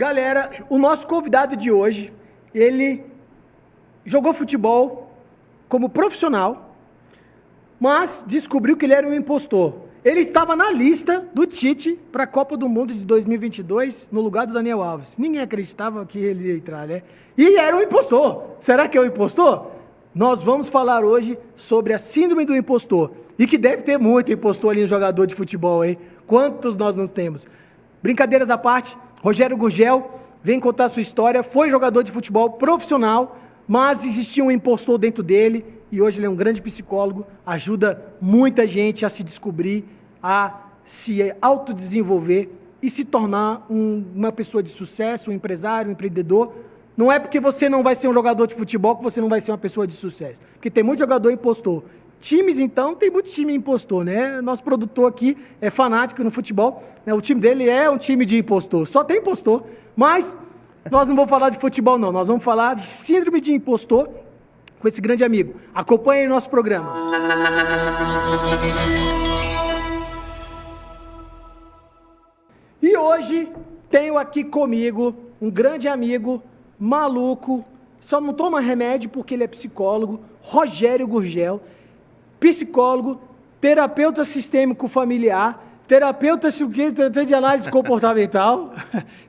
Galera, o nosso convidado de hoje, ele jogou futebol como profissional, mas descobriu que ele era um impostor. Ele estava na lista do Tite para a Copa do Mundo de 2022, no lugar do Daniel Alves. Ninguém acreditava que ele ia entrar, né? E era um impostor. Será que é um impostor? Nós vamos falar hoje sobre a síndrome do impostor. E que deve ter muito impostor ali no jogador de futebol, hein? Quantos nós não temos? Brincadeiras à parte, Rogério Gurgel vem contar a sua história. Foi jogador de futebol profissional, mas existia um impostor dentro dele. E hoje ele é um grande psicólogo, ajuda muita gente a se descobrir, a se autodesenvolver e se tornar uma pessoa de sucesso, um empresário, um empreendedor. Não é porque você não vai ser um jogador de futebol que você não vai ser uma pessoa de sucesso. Porque tem muito jogador impostor. Times, então, tem muito time impostor, né? Nosso produtor aqui é fanático no futebol, né? O time dele é um time de impostor. Só tem impostor. Mas nós não vamos falar de futebol, não. Nós vamos falar de síndrome de impostor com esse grande amigo. Acompanhe o nosso programa. E hoje tenho aqui comigo um grande amigo, maluco, só não toma remédio porque ele é psicólogo, Rogério Gurgel, psicólogo, terapeuta sistêmico familiar, terapeuta de análise comportamental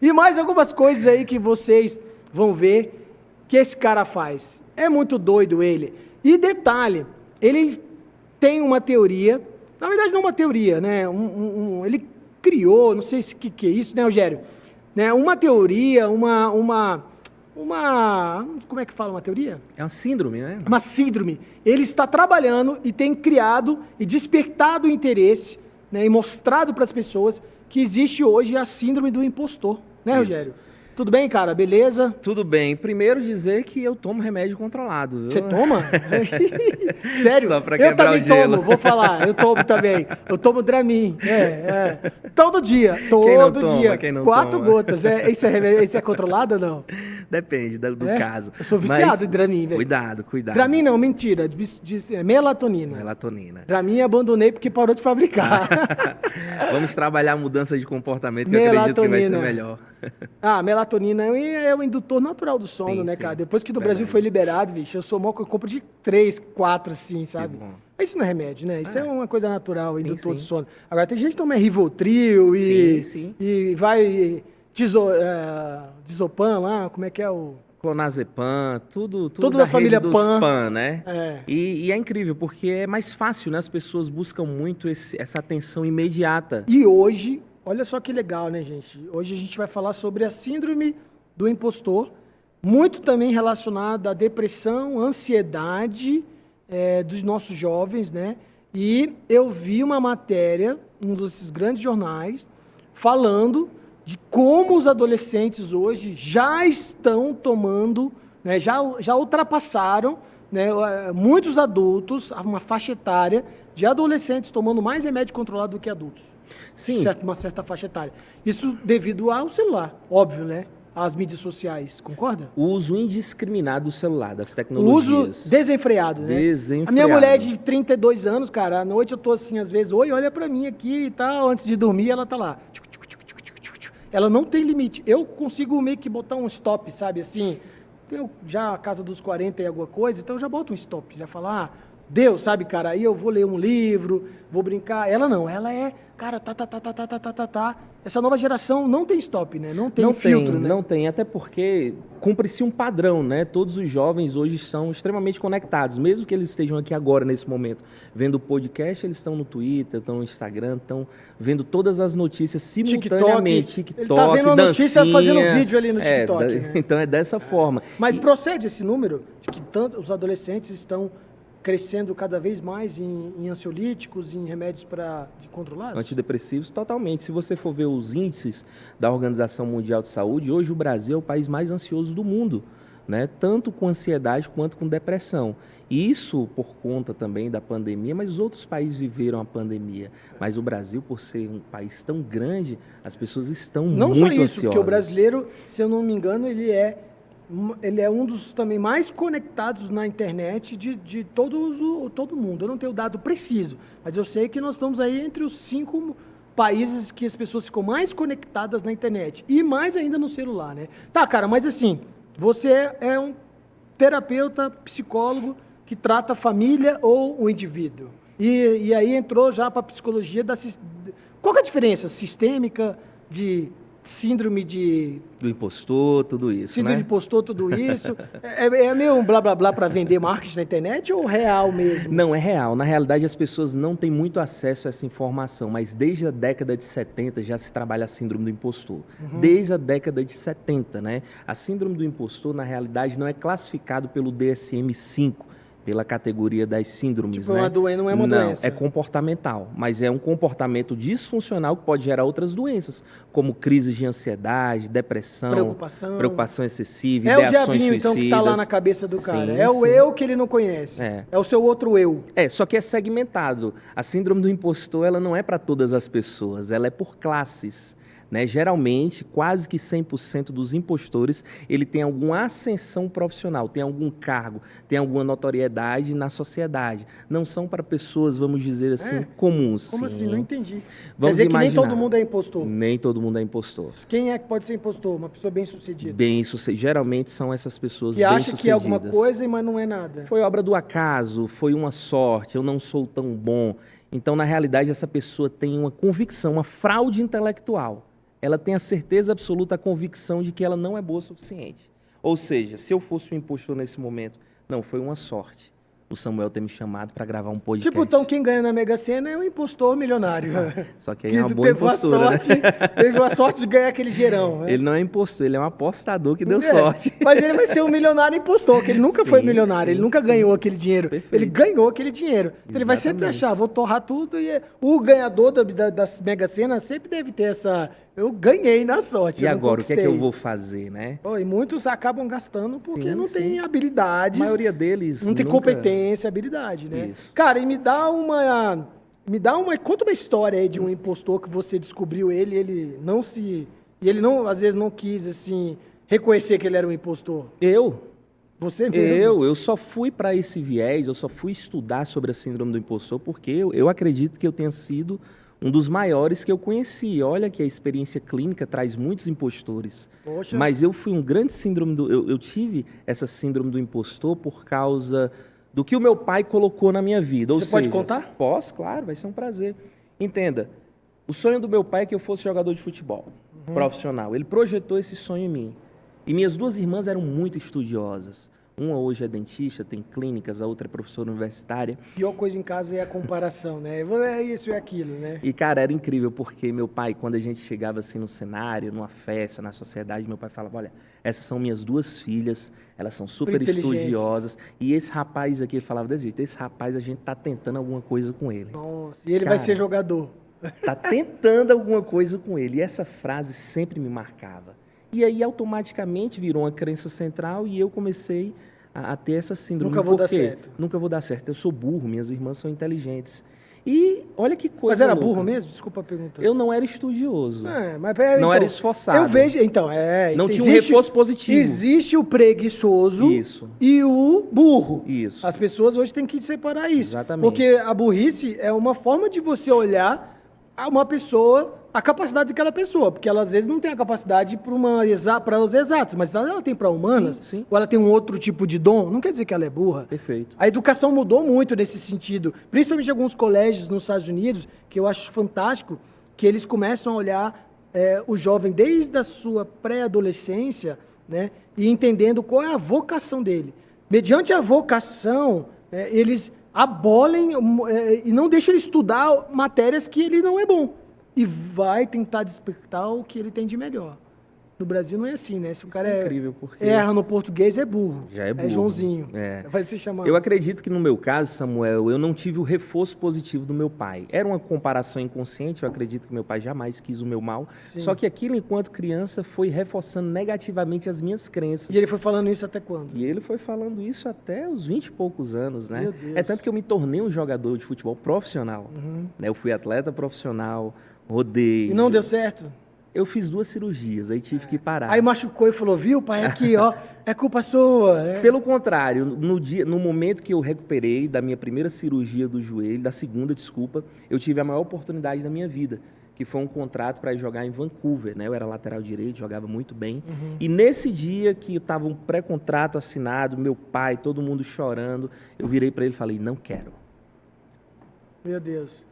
e mais algumas coisas aí que vocês vão ver que esse cara faz. É muito doido ele. E detalhe, ele tem uma teoria, na verdade não uma teoria, né? Ele criou, não sei se que é isso, né, Rogério? Né? Uma teoria, como é que fala uma teoria? É uma síndrome, né? Uma síndrome. Ele está trabalhando e tem criado e despertado o interesse, né, e mostrado para as pessoas que existe hoje a síndrome do impostor, né, Rogério? Tudo bem, cara? Beleza? Tudo bem. Primeiro dizer que eu tomo remédio controlado. Viu? Você toma? Sério? Só pra eu quebrar também o gelo. tomo, vou falar. Eu tomo também. Eu tomo Dramin. Todo dia. Todo dia. Quem não 4 toma? gotas. Esse é controlado ou não? Depende do caso. Eu sou viciado em Dramin, velho. Cuidado. Dramin não, mentira. Melatonina. Dramin abandonei porque parou de fabricar. Vamos trabalhar a mudança de comportamento, que eu acredito que vai ser melhor. Melatonina é o indutor natural do sono, Sim, né, sim. cara? Depois que no Brasil foi liberado, bicho, eu sou mal que eu compro de 3, 4, assim, sabe? Mas isso não é remédio, né? Isso é uma coisa natural, indutor do sono. Agora, tem gente que toma Rivotril e vai Diazepam lá, como é que é o... Clonazepam, tudo da família PAN, né? É. E é incrível, porque é mais fácil, né? As pessoas buscam muito essa atenção imediata. E hoje, olha só que legal, né, gente? Hoje a gente vai falar sobre a síndrome do impostor, muito também relacionada à depressão, ansiedade dos nossos jovens, né? E eu vi uma matéria, um desses grandes jornais, falando de como os adolescentes hoje já estão tomando, né, já ultrapassaram, né, muitos adultos, uma faixa etária de adolescentes tomando mais remédio controlado do que adultos. Sim. Uma certa faixa etária. Isso devido ao celular, óbvio, né? Às mídias sociais, concorda? O uso indiscriminado do celular, das O tecnologias. uso desenfreado, né? Desenfreado. A minha mulher de 32 anos, cara, à noite eu tô assim, às vezes, oi, olha pra mim aqui e tal, antes de dormir, ela tá lá. Ela não tem limite. Eu consigo meio que botar um stop, sabe, assim, tenho já a casa dos 40 e alguma coisa, então eu já boto um stop, já falar, Deus, sabe, cara, aí eu vou ler um livro, vou brincar. Ela não, ela é, cara, tá. Essa nova geração não tem stop, né? Não tem filtro, né? Não tem, até porque cumpre-se um padrão, né? Todos os jovens hoje estão extremamente conectados, mesmo que eles estejam aqui agora, nesse momento, vendo o podcast, eles estão no Twitter, estão no Instagram, estão vendo todas as notícias simultaneamente. TikTok, ele tá vendo a notícia fazendo vídeo ali no TikTok, né? Então é dessa forma. Mas procede esse número de que tanto os adolescentes estão crescendo cada vez mais em ansiolíticos, em remédios de controlados? Antidepressivos, totalmente. Se você for ver os índices da Organização Mundial de Saúde, hoje o Brasil é o país mais ansioso do mundo, né? Tanto com ansiedade quanto com depressão. E isso por conta também da pandemia, mas os outros países viveram a pandemia. Mas o Brasil, por ser um país tão grande, as pessoas estão muito ansiosas. Não só isso, porque o brasileiro, se eu não me engano, ele é um dos também mais conectados na internet de todo mundo. Eu não tenho o dado preciso, mas eu sei que nós estamos aí entre os 5 países que as pessoas ficam mais conectadas na internet. E mais ainda no celular, né? Tá, cara, mas assim, você é um terapeuta, psicólogo que trata a família ou o indivíduo. E aí entrou já para a psicologia da... Qual que é a diferença sistêmica de síndrome do impostor, tudo isso, síndrome né? de impostor, tudo isso? É meio um blá blá blá para vender marketing na internet ou real mesmo? Não, é real. Na realidade, as pessoas não têm muito acesso a essa informação, mas desde a década de 70 já se trabalha a síndrome do impostor. Desde a década de 70, né? A síndrome do impostor, na realidade, não é classificado pelo DSM-5, pela categoria das síndromes, Tipo, né? não é uma doença. É comportamental, mas é um comportamento disfuncional que pode gerar outras doenças, como crises de ansiedade, depressão, preocupação excessiva, é o ideações diabinho, suicidas. então, que tá lá na cabeça do cara. Sim, É o sim. eu que ele não conhece. É o seu outro eu. Só que é segmentado. A síndrome do impostor, ela não é para todas as pessoas, ela é por classes. Né? Geralmente, quase que 100% dos impostores, ele tem alguma ascensão profissional, tem algum cargo, tem alguma notoriedade na sociedade. Não são para pessoas, vamos dizer assim, comuns. Como sim. assim? Não entendi. Vamos Quer dizer imaginar. que nem todo mundo é impostor. Nem todo mundo é impostor. Quem é que pode ser impostor? Uma pessoa bem-sucedida. Geralmente são essas pessoas que acha que é alguma bem-sucedidas. coisa, mas não é nada. Foi obra do acaso, foi uma sorte, eu não sou tão bom. Então, na realidade, essa pessoa tem uma convicção, uma fraude intelectual. Ela tem a certeza absoluta, a convicção de que ela não é boa o suficiente. Ou seja, se eu fosse um impostor nesse momento, não, foi uma sorte o Samuel ter me chamado para gravar um podcast. Tipo, então quem ganha na Mega Sena é o impostor milionário. Só que aí é uma boa impostura, Teve a sorte de ganhar aquele gerão. Né? Ele não é impostor, ele é um apostador que deu sorte. Mas ele vai ser um milionário impostor, que ele nunca foi milionário, ele nunca ganhou aquele dinheiro. Perfeito. Ele ganhou aquele dinheiro. Então ele vai sempre achar, vou torrar tudo. E o ganhador das Mega Sena sempre deve ter essa... Eu ganhei na sorte. E agora, o que é que eu vou fazer, né? E muitos acabam gastando porque não tem habilidades. A maioria deles não tem competência, habilidade, né? Isso. Cara, e conta uma história aí de um impostor que você descobriu ele não, às vezes não quis, assim, reconhecer que ele era um impostor. Você mesmo? Eu só fui para esse viés, eu só fui estudar sobre a síndrome do impostor porque eu acredito que eu tenha sido um dos maiores que eu conheci. Olha que a experiência clínica traz muitos impostores. Poxa. Mas eu fui um grande síndrome eu tive essa síndrome do impostor por causa do que o meu pai colocou na minha vida. Você pode contar? Posso, claro, vai ser um prazer. Entenda, o sonho do meu pai é que eu fosse jogador de futebol profissional. Ele projetou esse sonho em mim. E minhas duas irmãs eram muito estudiosas. Uma hoje é dentista, tem clínicas, a outra é professora universitária. A pior coisa em casa é a comparação, né? É isso e aquilo, né? E, cara, era incrível, porque meu pai, quando a gente chegava assim no cenário, numa festa, na sociedade, meu pai falava, olha, essas são minhas duas filhas, elas são super estudiosas. E esse rapaz aqui, ele falava desse jeito, esse rapaz, a gente tá tentando alguma coisa com ele. Nossa, e ele vai ser jogador. Tá tentando alguma coisa com ele. E essa frase sempre me marcava. E aí, automaticamente, virou uma crença central e eu comecei a ter essa síndrome. Nunca vou dar certo. Nunca vou dar certo. Eu sou burro, minhas irmãs são inteligentes. E olha que coisa. Mas era louca. burro mesmo? Desculpa a pergunta. Eu não era estudioso. Mas, não então, era esforçado. Eu vejo, então, não tinha um reforço positivo. Existe o preguiçoso e o burro. Isso. As pessoas hoje têm que separar isso. Exatamente. Porque a burrice é uma forma de você olhar a uma pessoa, a capacidade daquela pessoa, porque ela às vezes não tem a capacidade para os exatos, mas ela tem para humanas, sim. Ou ela tem um outro tipo de dom, não quer dizer que ela é burra. Perfeito. A educação mudou muito nesse sentido, principalmente alguns colégios nos Estados Unidos, que eu acho fantástico, que eles começam a olhar o jovem desde a sua pré-adolescência, né, e entendendo qual é a vocação dele. Mediante a vocação, eles abolem e não deixam ele estudar matérias que ele não é bom. E vai tentar despertar o que ele tem de melhor. No Brasil não é assim, né? Se o cara incrível, porque erra no português, é burro. Já é burro. É Joãozinho. É. Vai ser chamado. Eu acredito que no meu caso, Samuel, eu não tive o reforço positivo do meu pai. Era uma comparação inconsciente, eu acredito que meu pai jamais quis o meu mal. Sim. Só que aquilo, enquanto criança, foi reforçando negativamente as minhas crenças. E ele foi falando isso até quando? E ele foi falando isso até os 20 e poucos anos, né? Meu Deus. É tanto que eu me tornei um jogador de futebol profissional. Né? Eu fui atleta profissional, rodei. E não deu certo? Eu fiz 2 cirurgias, aí tive que parar. Aí machucou e falou, viu, pai, aqui, ó, é culpa sua. Pelo contrário, no momento que eu recuperei da minha primeira cirurgia do joelho, da segunda, desculpa, eu tive a maior oportunidade da minha vida, que foi um contrato para jogar em Vancouver, né? Eu era lateral direito, jogava muito bem. E nesse dia que estava um pré-contrato assinado, meu pai, todo mundo chorando, eu virei para ele e falei, não quero. Meu Deus.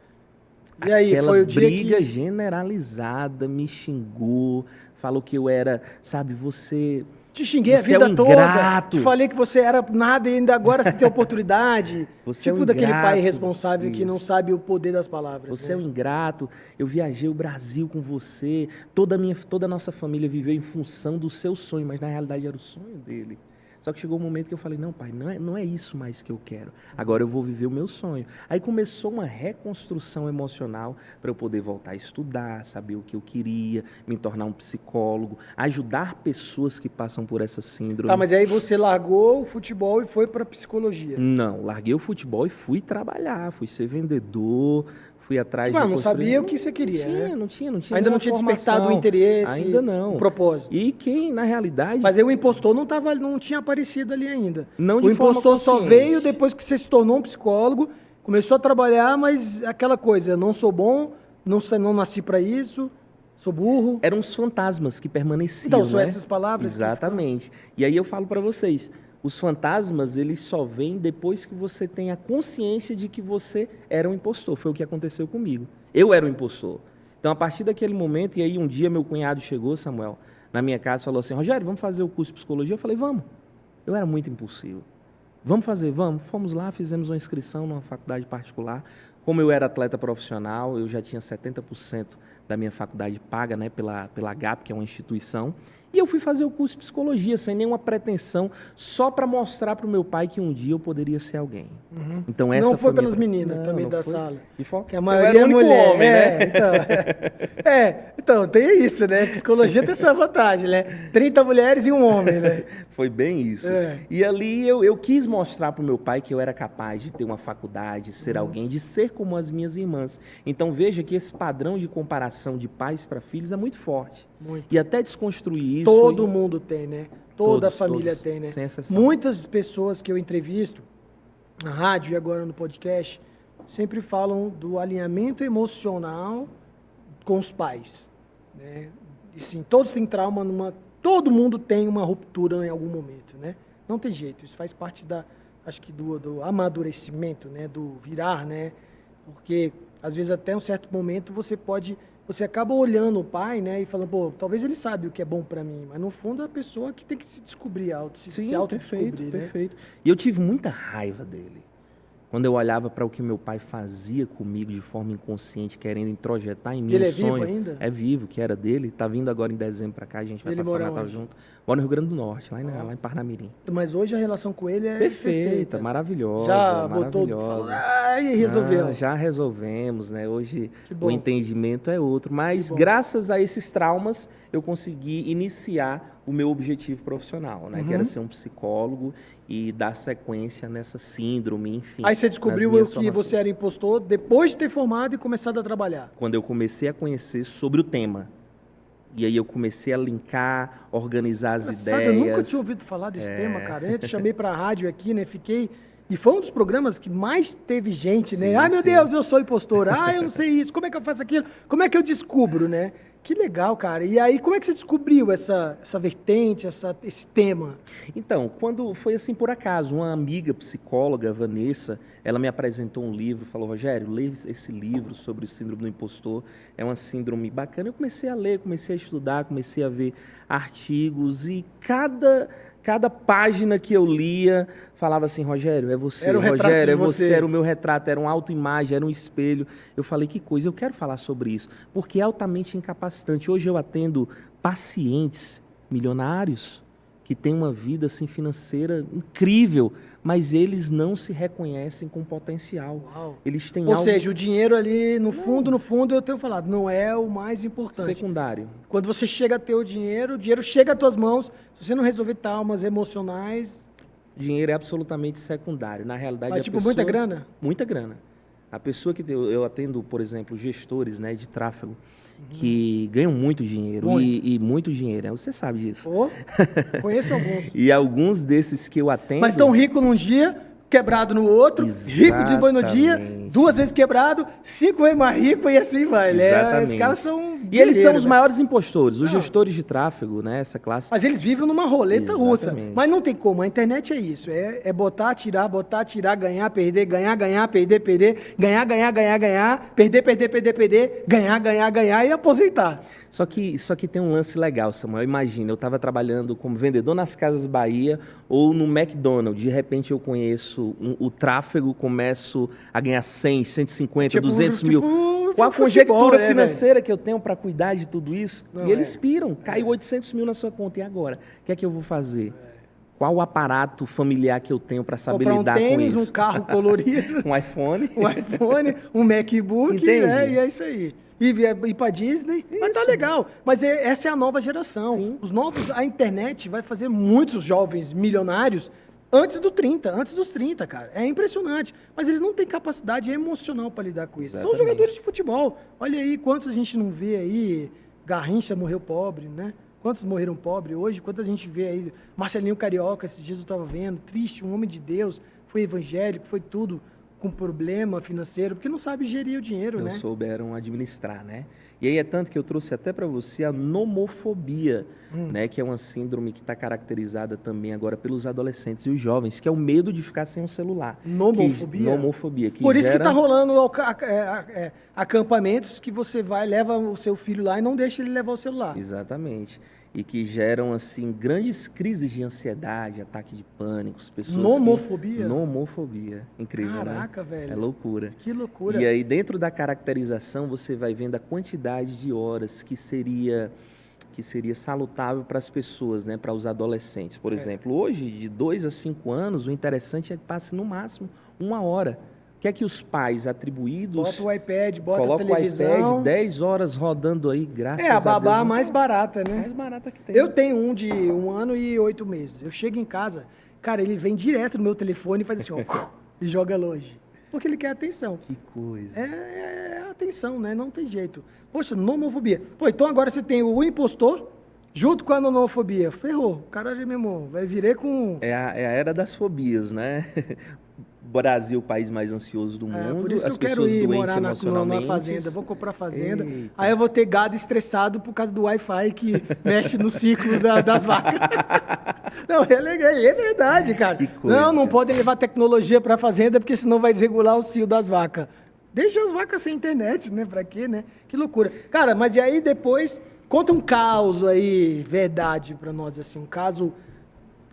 E aí, Aquela foi o dia briga que... generalizada, me xingou, falou que eu era, sabe, você... Te xinguei a Você é vida um toda. ingrato. Te falei que você era nada e ainda agora você tem oportunidade. Você é Tipo um daquele ingrato. pai irresponsável que não Isso. sabe o poder das palavras. Você é né? um ingrato, eu viajei o Brasil com você, toda a nossa família viveu em função do seu sonho, mas na realidade era o sonho dele. Só que chegou um momento que eu falei, não pai, não é isso mais que eu quero, agora eu vou viver o meu sonho. Aí começou uma reconstrução emocional para eu poder voltar a estudar, saber o que eu queria, me tornar um psicólogo, ajudar pessoas que passam por essa síndrome. Tá, mas aí você largou o futebol e foi para psicologia. Não, larguei o futebol e fui trabalhar, fui ser vendedor, fui atrás Tipo, de não construir... sabia o que você queria, né? Não tinha Ainda nenhuma não tinha despertado o formação. interesse, Ainda não. o propósito. E quem, na realidade... Mas aí o impostor não tinha aparecido ali ainda. Não o de forma impostor só consciente. veio depois que você se tornou um psicólogo, começou a trabalhar, mas aquela coisa, não sou bom, não nasci para isso, sou burro. Eram os fantasmas que permaneciam, Então, são né? essas palavras que Exatamente. E aí eu falo para vocês, os fantasmas, eles só vêm depois que você tem a consciência de que você era um impostor. Foi o que aconteceu comigo. Eu era um impostor. Então, a partir daquele momento, e aí um dia meu cunhado chegou, Samuel, na minha casa, falou assim, Rogério, vamos fazer o curso de psicologia? Eu falei, vamos. Eu era muito impulsivo. Vamos fazer, vamos. Fomos lá, fizemos uma inscrição numa faculdade particular. Como eu era atleta profissional, eu já tinha 70% da minha faculdade paga, né, pela GAP, que é uma instituição. E eu fui fazer o curso de psicologia, sem nenhuma pretensão, só para mostrar para o meu pai que um dia eu poderia ser alguém. Então, essa Não foi minha pelas meninas Não, também não da foi. sala. De forma... Que a Eu maioria era o é único mulher. homem, né? Então, tem isso, né? Psicologia tem essa vantagem, né? 30 mulheres e um homem, né? Foi bem isso. É. E ali eu quis mostrar para o meu pai que eu era capaz de ter uma faculdade, de ser alguém, de ser como as minhas irmãs. Então veja que esse padrão de comparação de pais para filhos é muito forte. Muito. E até desconstruir isso... Todo mundo tem, né? Toda a família todos, tem, né? sem exceção. Muitas pessoas que eu entrevisto na rádio e agora no podcast sempre falam do alinhamento emocional com os pais, né? E sim, todos têm trauma todo mundo tem uma ruptura em algum momento, né? Não tem jeito, isso faz parte acho que do amadurecimento, né? Do virar, né? Porque às vezes até um certo momento você acaba olhando o pai, né, e falando, pô, talvez ele sabe o que é bom para mim, mas no fundo é a pessoa que tem que se descobrir, se autodescobrir, né? Perfeito. E eu tive muita raiva dele. Quando eu olhava para o que meu pai fazia comigo de forma inconsciente, querendo introjetar em mim Ele um é vivo sonho. ainda? É vivo, que era dele. Está vindo agora em dezembro para cá, a gente vai Ele passar o mora Natal onde? junto. Mora no Rio Grande do Norte, lá em Parnamirim. Mas hoje a relação com ele é Perfeita, maravilhosa. Já maravilhosa. e resolveu. Já resolvemos, né? Hoje Que bom. o entendimento é outro. Mas Que bom. graças a esses traumas, eu consegui iniciar o meu objetivo profissional, né? Que era ser um psicólogo e dar sequência nessa síndrome, enfim. Aí você descobriu nas minhas que você formações. era impostor depois de ter formado e começado a trabalhar. Quando eu comecei a conhecer sobre o tema. E aí eu comecei a linkar, organizar as Engraçado, ideias. eu nunca tinha ouvido falar desse tema, cara. Eu te chamei pra rádio aqui, né? E foi um dos programas que mais teve gente, né? Sim, Ai, meu sim. Deus, eu sou impostor. Ah, eu não sei isso. Como é que eu faço aquilo? Como é que eu descubro, né? Que legal, cara. E aí, como é que você descobriu essa vertente, esse tema? Então, quando foi assim por acaso, uma amiga psicóloga, Vanessa, ela me apresentou um livro, falou, Rogério, lê esse livro sobre o síndrome do impostor, é uma síndrome bacana. Eu comecei a ler, comecei a estudar, comecei a ver artigos e cada página que eu lia falava assim, Rogério, é você, Era o retrato Rogério, de é você, você. era o meu retrato, era uma autoimagem, era um espelho. Eu falei, que coisa, eu quero falar sobre isso, porque é altamente incapacitante. Hoje eu atendo pacientes milionários que têm uma vida assim, financeira incrível, mas eles não se reconhecem com potencial. Uau. Eles têm Ou algo seja, o dinheiro ali, no fundo, eu tenho falado, não é o mais importante. secundário. Quando você chega a ter o dinheiro chega às tuas mãos, se você não resolver traumas emocionais, Dinheiro é absolutamente secundário. Na realidade, mas a tipo, pessoa... muita grana? Muita grana. A pessoa que eu atendo, por exemplo, gestores, né, de tráfego, que ganham muito dinheiro. Muito. E muito dinheiro, né? Você sabe disso. Conheço alguns. E alguns desses que eu atendo... Mas tão rico num dia quebrado no outro, rico de boi no dia, Exatamente. 2 vezes quebrado, 5 vezes mais rico e assim vai. Né? Exatamente. Os caras são E eles são os guerreiros, maiores impostores, os Não. gestores de tráfego, né? Essa classe. Mas eles vivem numa roleta russa. Exatamente. Mas não tem como. A internet é isso. É botar, tirar, ganhar, perder, ganhar, perder, ganhar, perder, ganhar e aposentar. Só que tem um lance legal, Samuel. Imagina, eu estava trabalhando como vendedor nas Casas Bahia ou no McDonald's. De repente eu conheço o tráfego, começo a ganhar 100, 150, 200 mil. Qual a conjectura financeira que eu tenho para cuidar de tudo isso? Não, e eles piram, caiu 800 mil na sua conta. E agora? O que é que eu vou fazer? Qual o aparato familiar que eu tenho para saber Comprar lidar com tênis, isso? um carro colorido, Um iPhone? um MacBook, Entende? e é isso aí. E ir pra Disney, mas tá legal. Mas essa é a nova geração. Sim. A internet vai fazer muitos jovens milionários antes dos 30, cara. É impressionante. Mas eles não têm capacidade emocional para lidar com isso. São os Exatamente. jogadores de futebol. Olha aí, quantos a gente não vê aí. Garrincha morreu pobre, né? Quantos morreram pobres hoje? Quantas a gente vê aí? Marcelinho Carioca, esses dias eu estava vendo, triste, um homem de Deus, foi evangélico, foi tudo com problema financeiro, porque não sabe gerir o dinheiro, Não né? souberam administrar, né? E aí é tanto que eu trouxe até para você a nomofobia, né? Que é uma síndrome que está caracterizada também agora pelos adolescentes e os jovens, que é o medo de ficar sem um celular. Nomofobia? Nomofobia. Que Por isso que gera... está rolando acampamentos que você vai, leva o seu filho lá e não deixa ele levar o celular. Exatamente. E que geram, assim, grandes crises de ansiedade, ataque de pânico, pessoas Nomofobia? Nomofobia. Incrível, Caraca, né? velho. É loucura. Que loucura. E aí, dentro da caracterização, você vai vendo a quantidade de horas que seria salutável para as pessoas, né? Para os adolescentes. Por exemplo, hoje, de 2 a 5 anos, o interessante é que passe no máximo 1 hora. O que é que os pais atribuídos... Bota o iPad, bota a Coloca televisão. o iPad, 10 horas rodando aí, graças a É, a Deus. babá mais barata, né? mais barata que tem. Eu tenho um de 1 ano e 8 meses. Eu chego em casa, cara, ele vem direto no meu telefone e faz assim, ó, e joga longe. Porque ele quer atenção. Que coisa. É atenção, né? Não tem jeito. Poxa, nomofobia. Pô, então agora você tem o impostor junto com a nomofobia. Ferrou. O cara já mesmo vai virar com... É a era das fobias, né? Brasil, o país mais ansioso do mundo. Por isso que as eu quero pessoas ir doentes morar na emocionalmente. fazenda. Vou comprar fazenda. Eita. Aí eu vou ter gado estressado por causa do Wi-Fi que mexe no ciclo das vacas. Não, é legal. É verdade, cara. Que coisa, não cara. podem levar tecnologia para a fazenda porque senão vai desregular o cio das vacas. Deixa as vacas sem internet, né? Pra quê, né? Que loucura. Cara, mas e aí depois... Conta um caso aí, verdade, pra nós, assim. Um caso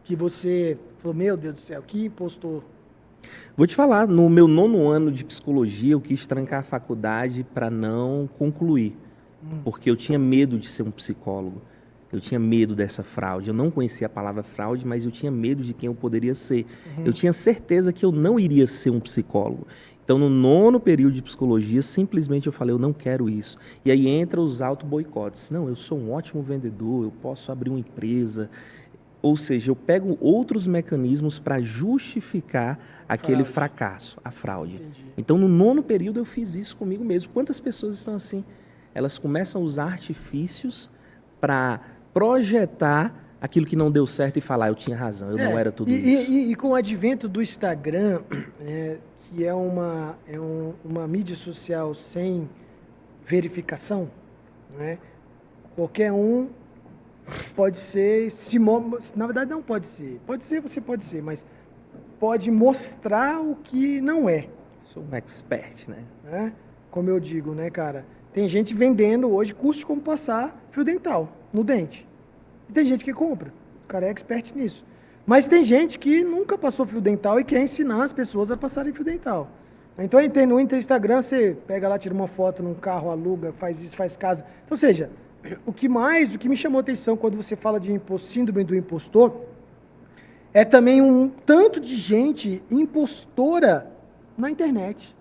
que você falou, meu Deus do céu, que impostor... Vou te falar, no meu 9º ano de psicologia, eu quis trancar a faculdade para não concluir, porque eu tinha medo de ser um psicólogo. Eu tinha medo dessa fraude. Eu não conhecia a palavra fraude, mas eu tinha medo de quem eu poderia ser. Eu tinha certeza que eu não iria ser um psicólogo. Então, no 9º período de psicologia, simplesmente eu falei, eu não quero isso. E aí entra os auto-boicotes. Não, eu sou um ótimo vendedor, eu posso abrir uma empresa. Ou seja, eu pego outros mecanismos para justificar aquele fracasso, a fraude. Entendi. Então, no 9º período, eu fiz isso comigo mesmo. Quantas pessoas estão assim? Elas começam a usar artifícios para projetar aquilo que não deu certo e falar, eu tinha razão, eu não era tudo isso. E com o advento do Instagram, que é uma mídia social sem verificação, né? Qualquer um pode ser, na verdade não pode ser, você pode ser, mas pode mostrar o que não é. Sou um expert, né? Como eu digo, né, cara? Tem gente vendendo hoje curso de como passar fio dental no dente. E tem gente que compra. O cara é expert nisso. Mas tem gente que nunca passou fio dental e quer ensinar as pessoas a passarem fio dental. Então, no Instagram, você pega lá, tira uma foto num carro, aluga, faz isso, faz casa. Então, ou seja, o que me chamou a atenção quando você fala de síndrome do impostor é também um tanto de gente impostora na internet.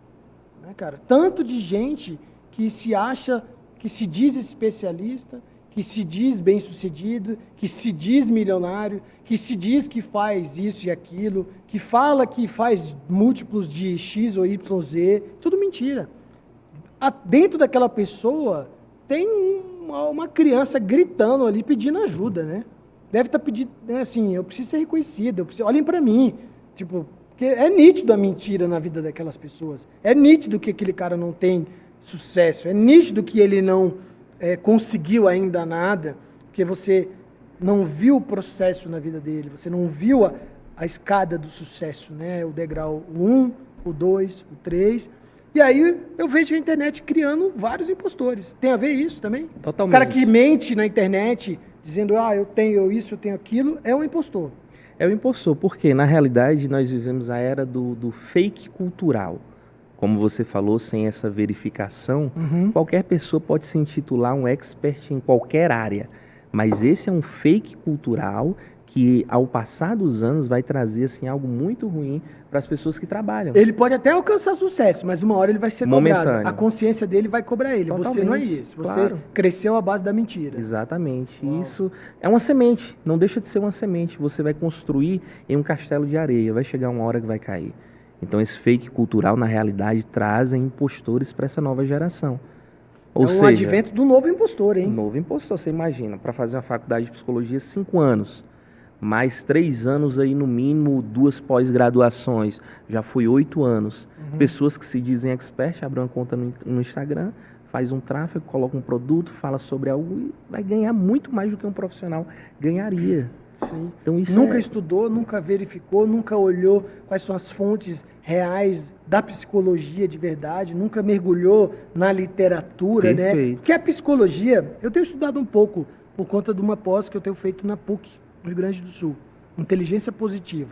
Né, cara? Tanto de gente que se acha, que se diz especialista, que se diz bem-sucedido, que se diz milionário, que se diz que faz isso e aquilo, que fala que faz múltiplos de X ou YZ, tudo mentira. Dentro daquela pessoa tem uma criança gritando ali, pedindo ajuda, né? Deve estar pedindo, né, assim, eu preciso ser reconhecido, olhem para mim. Tipo, Porque é nítido a mentira na vida daquelas pessoas. É nítido que aquele cara não tem sucesso. É nítido que ele não conseguiu ainda nada, porque você não viu o processo na vida dele, você não viu a escada do sucesso, né? O degrau 1, o 2, o 3. E aí eu vejo a internet criando vários impostores. Tem a ver isso também? Totalmente. O cara que mente na internet, dizendo, eu tenho isso, eu tenho aquilo, é um impostor. É o impostor, porque na realidade nós vivemos a era do fake cultural. Como você falou, sem essa verificação, qualquer pessoa pode se intitular um expert em qualquer área. Mas esse é um fake cultural que, ao passar dos anos, vai trazer assim, algo muito ruim para as pessoas que trabalham. Ele pode até alcançar sucesso, mas uma hora ele vai ser cobrado. Momentâneo. A consciência dele vai cobrar ele. Totalmente, você não é isso. Você claro. cresceu à base da mentira. Exatamente. Isso é uma semente, não deixa de ser uma semente. Você vai construir em um castelo de areia, vai chegar uma hora que vai cair. Então esse fake cultural, na realidade, trazem impostores para essa nova geração. Ou seja, advento do novo impostor, hein? Novo impostor, você imagina, para fazer uma faculdade de psicologia, 5 anos, mais 3 anos aí no mínimo, 2 pós-graduações, já foi 8 anos. Pessoas que se dizem expert, abrem uma conta no Instagram, faz um tráfego, coloca um produto, fala sobre algo e vai ganhar muito mais do que um profissional ganharia. Sim. Então, isso Nunca estudou, nunca verificou, nunca olhou quais são as fontes reais da psicologia de verdade, nunca mergulhou na literatura, Perfeito. né? Porque a psicologia, eu tenho estudado um pouco por conta de uma pós que eu tenho feito na PUC, no Rio Grande do Sul, inteligência positiva.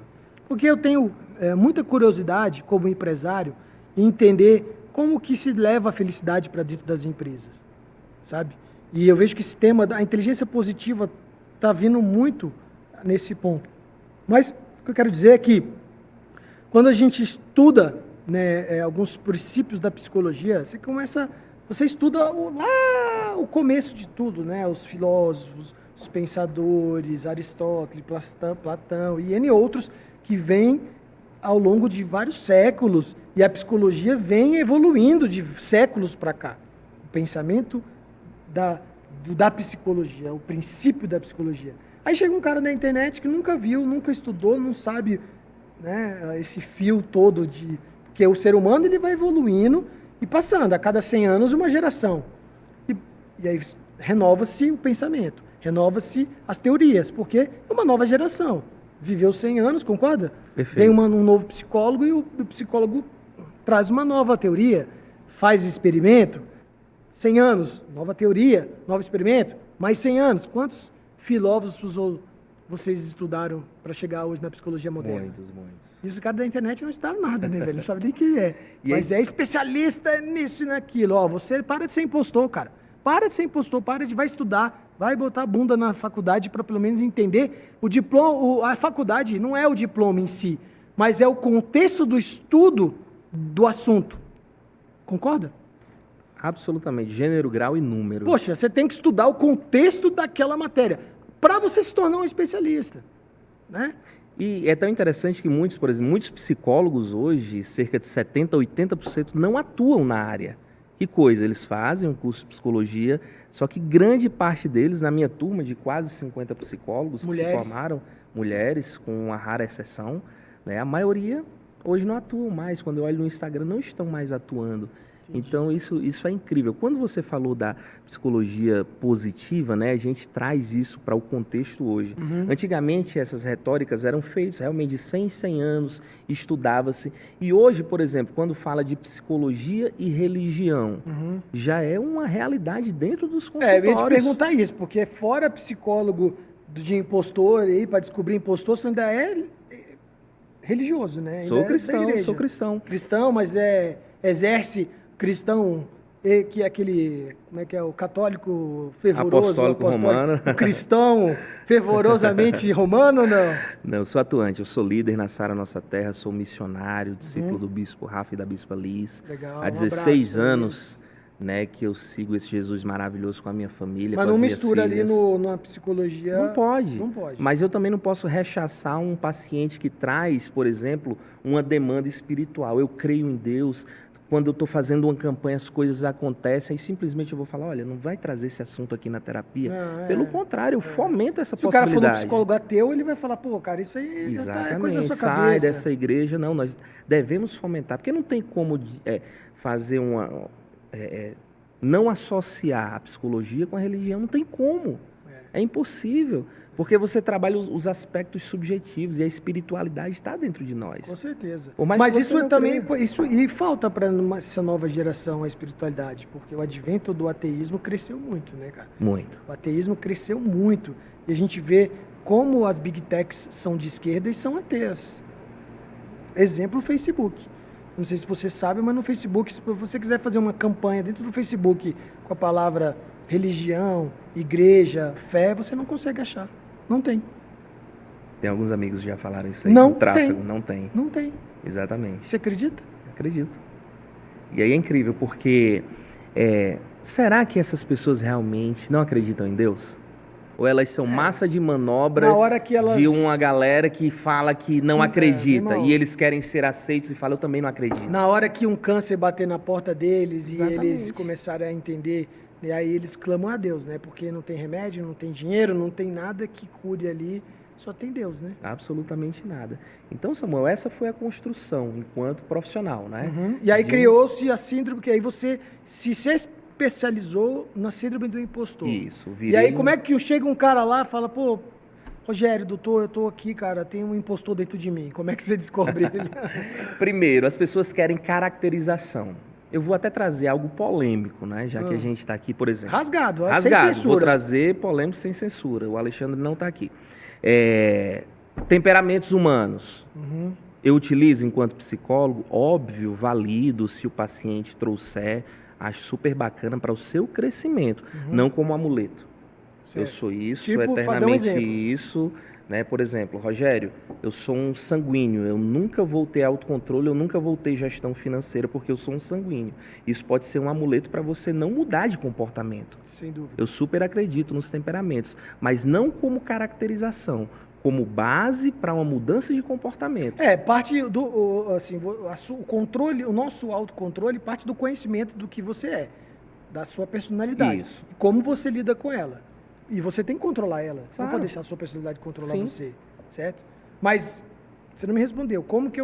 Porque eu tenho muita curiosidade, como empresário, em entender como que se leva a felicidade para dentro das empresas, sabe? E eu vejo que esse tema da inteligência positiva está vindo muito nesse ponto. Mas o que eu quero dizer é que quando a gente estuda, né, alguns princípios da psicologia, você estuda lá o começo de tudo, né? Os filósofos, os pensadores, Aristóteles, Platão e N outros que vêm ao longo de vários séculos, e a psicologia vem evoluindo de séculos para cá. O pensamento da psicologia, o princípio da psicologia. Aí chega um cara na internet que nunca viu, nunca estudou, não sabe, né, esse fio todo de... Porque o ser humano ele vai evoluindo e passando, a cada 100 anos, uma geração. E aí renova-se o pensamento, renova-se as teorias, porque é uma nova geração. Viveu 100 anos, concorda? Perfeito. Vem um novo psicólogo e o psicólogo traz uma nova teoria, faz experimento. 100 anos, nova teoria, novo experimento, mais 100 anos. Quantos filósofos vocês estudaram para chegar hoje na psicologia moderna? Muitos. E os caras da internet não estudaram nada, né, velho? Não sabe nem quem é. Mas aí... é especialista nisso e naquilo. Ó, você para de ser impostor, cara. Para de ser impostor, vai estudar, vai botar a bunda na faculdade para pelo menos entender o diploma. A faculdade não é o diploma em si, mas é o contexto do estudo do assunto. Concorda? Absolutamente. Gênero, grau e número. Poxa, você tem que estudar o contexto daquela matéria para você se tornar um especialista, né? E é tão interessante que por exemplo, muitos psicólogos hoje, cerca de 70%, 80%, não atuam na área. Que coisa, eles fazem um curso de psicologia, só que grande parte deles, na minha turma de quase 50 psicólogos que se formaram, mulheres, com uma rara exceção, né, a maioria hoje não atuam mais. Quando eu olho no Instagram, não estão mais atuando. Entendi. Então, isso é incrível. Quando você falou da psicologia positiva, né, a gente traz isso para o contexto hoje. Antigamente, essas retóricas eram feitas realmente de 100 em 100 anos, estudava-se. E hoje, por exemplo, quando fala de psicologia e religião, já é uma realidade dentro dos consultórios. Eu ia te perguntar isso, porque fora psicólogo de impostor, aí para descobrir impostor, você ainda é religioso, né? Ainda Sou cristão. Cristão, mas exerce... cristão, que é aquele, como é que é, o católico fervoroso, apostólico romano. O cristão fervorosamente romano ou não? Não, eu sou atuante, eu sou líder na Sara Nossa Terra, sou missionário, discípulo do bispo Rafa e da bispa Liz. Legal, há 16 anos, né, que eu sigo esse Jesus maravilhoso com a minha família, mas com as minhas mistura filhas. Ali na psicologia... Não pode. Não pode. Mas eu também não posso rechaçar um paciente que traz, por exemplo, uma demanda espiritual. Eu creio em Deus. quando eu estou fazendo uma campanha, as coisas acontecem e simplesmente eu vou falar, olha, não vai trazer esse assunto aqui na terapia. Não, Pelo contrário, eu fomento essa Se o cara for possibilidade. um psicólogo ateu, ele vai falar, pô, cara, isso aí já tá, é coisa da sua Sai cabeça. dessa igreja. Não, nós devemos fomentar, porque não tem como fazer não associar a psicologia com a religião, não tem como. É impossível, porque você trabalha os aspectos subjetivos e a espiritualidade está dentro de nós. Com certeza. Por mais Mas que isso você não também, creia. e falta para essa nova geração a espiritualidade, porque o advento do ateísmo cresceu muito, né, cara? Muito. O ateísmo cresceu muito. E a gente vê como as big techs são de esquerda e são ateias. Exemplo, o Facebook. Não sei se você sabe, mas no Facebook, se você quiser fazer uma campanha dentro do Facebook com a palavra religião, igreja, fé, você não consegue achar. Não tem. Tem alguns amigos que já falaram isso aí. Não no tráfego. tem. Não tem. Não tem. Exatamente. Você acredita? Acredito. E aí é incrível, porque será que essas pessoas realmente não acreditam em Deus? Ou elas são massa de manobra Na hora que elas... de uma galera que fala que não acredita meu irmão. e eles querem ser aceitos e falam, eu também não acredito. Na hora que um câncer bater na porta deles Exatamente. e eles começarem a entender, e aí eles clamam a Deus, né? Porque não tem remédio, não tem dinheiro, não tem nada que cure ali, só tem Deus, né? Absolutamente nada. Então, Samuel, essa foi a construção enquanto profissional, né? E aí De criou-se a síndrome, que aí você se especializou na síndrome do impostor. Isso. E aí como é que chega um cara lá e fala, pô, Rogério, doutor, eu tô aqui, cara, tem um impostor dentro de mim. Como é que você descobre ele? Primeiro, as pessoas querem caracterização. Eu vou até trazer algo polêmico, né? Já que a gente está aqui, por exemplo. Rasgado, sem Rasgado. censura. Vou trazer polêmico sem censura. O Alexandre não está aqui. Temperamentos humanos. Eu utilizo enquanto psicólogo, óbvio, valido se o paciente trouxer, acho super bacana para o seu crescimento, não como amuleto. Certo. Eu sou isso, Tipo, dá um eternamente exemplo. isso, né? Por exemplo, Rogério, eu sou um sanguíneo, eu nunca vou ter autocontrole, eu nunca vou ter gestão financeira porque eu sou um sanguíneo. Isso pode ser um amuleto para você não mudar de comportamento. Sem dúvida. Eu super acredito nos temperamentos, mas não como caracterização, como base para uma mudança de comportamento. Parte do, assim, o controle, o nosso autocontrole parte do conhecimento do que você é, da sua personalidade. Isso. Como você lida com ela. E você tem que controlar ela. Você não Claro. pode deixar a sua personalidade controlar Sim. você, certo? Mas você não me respondeu. Como que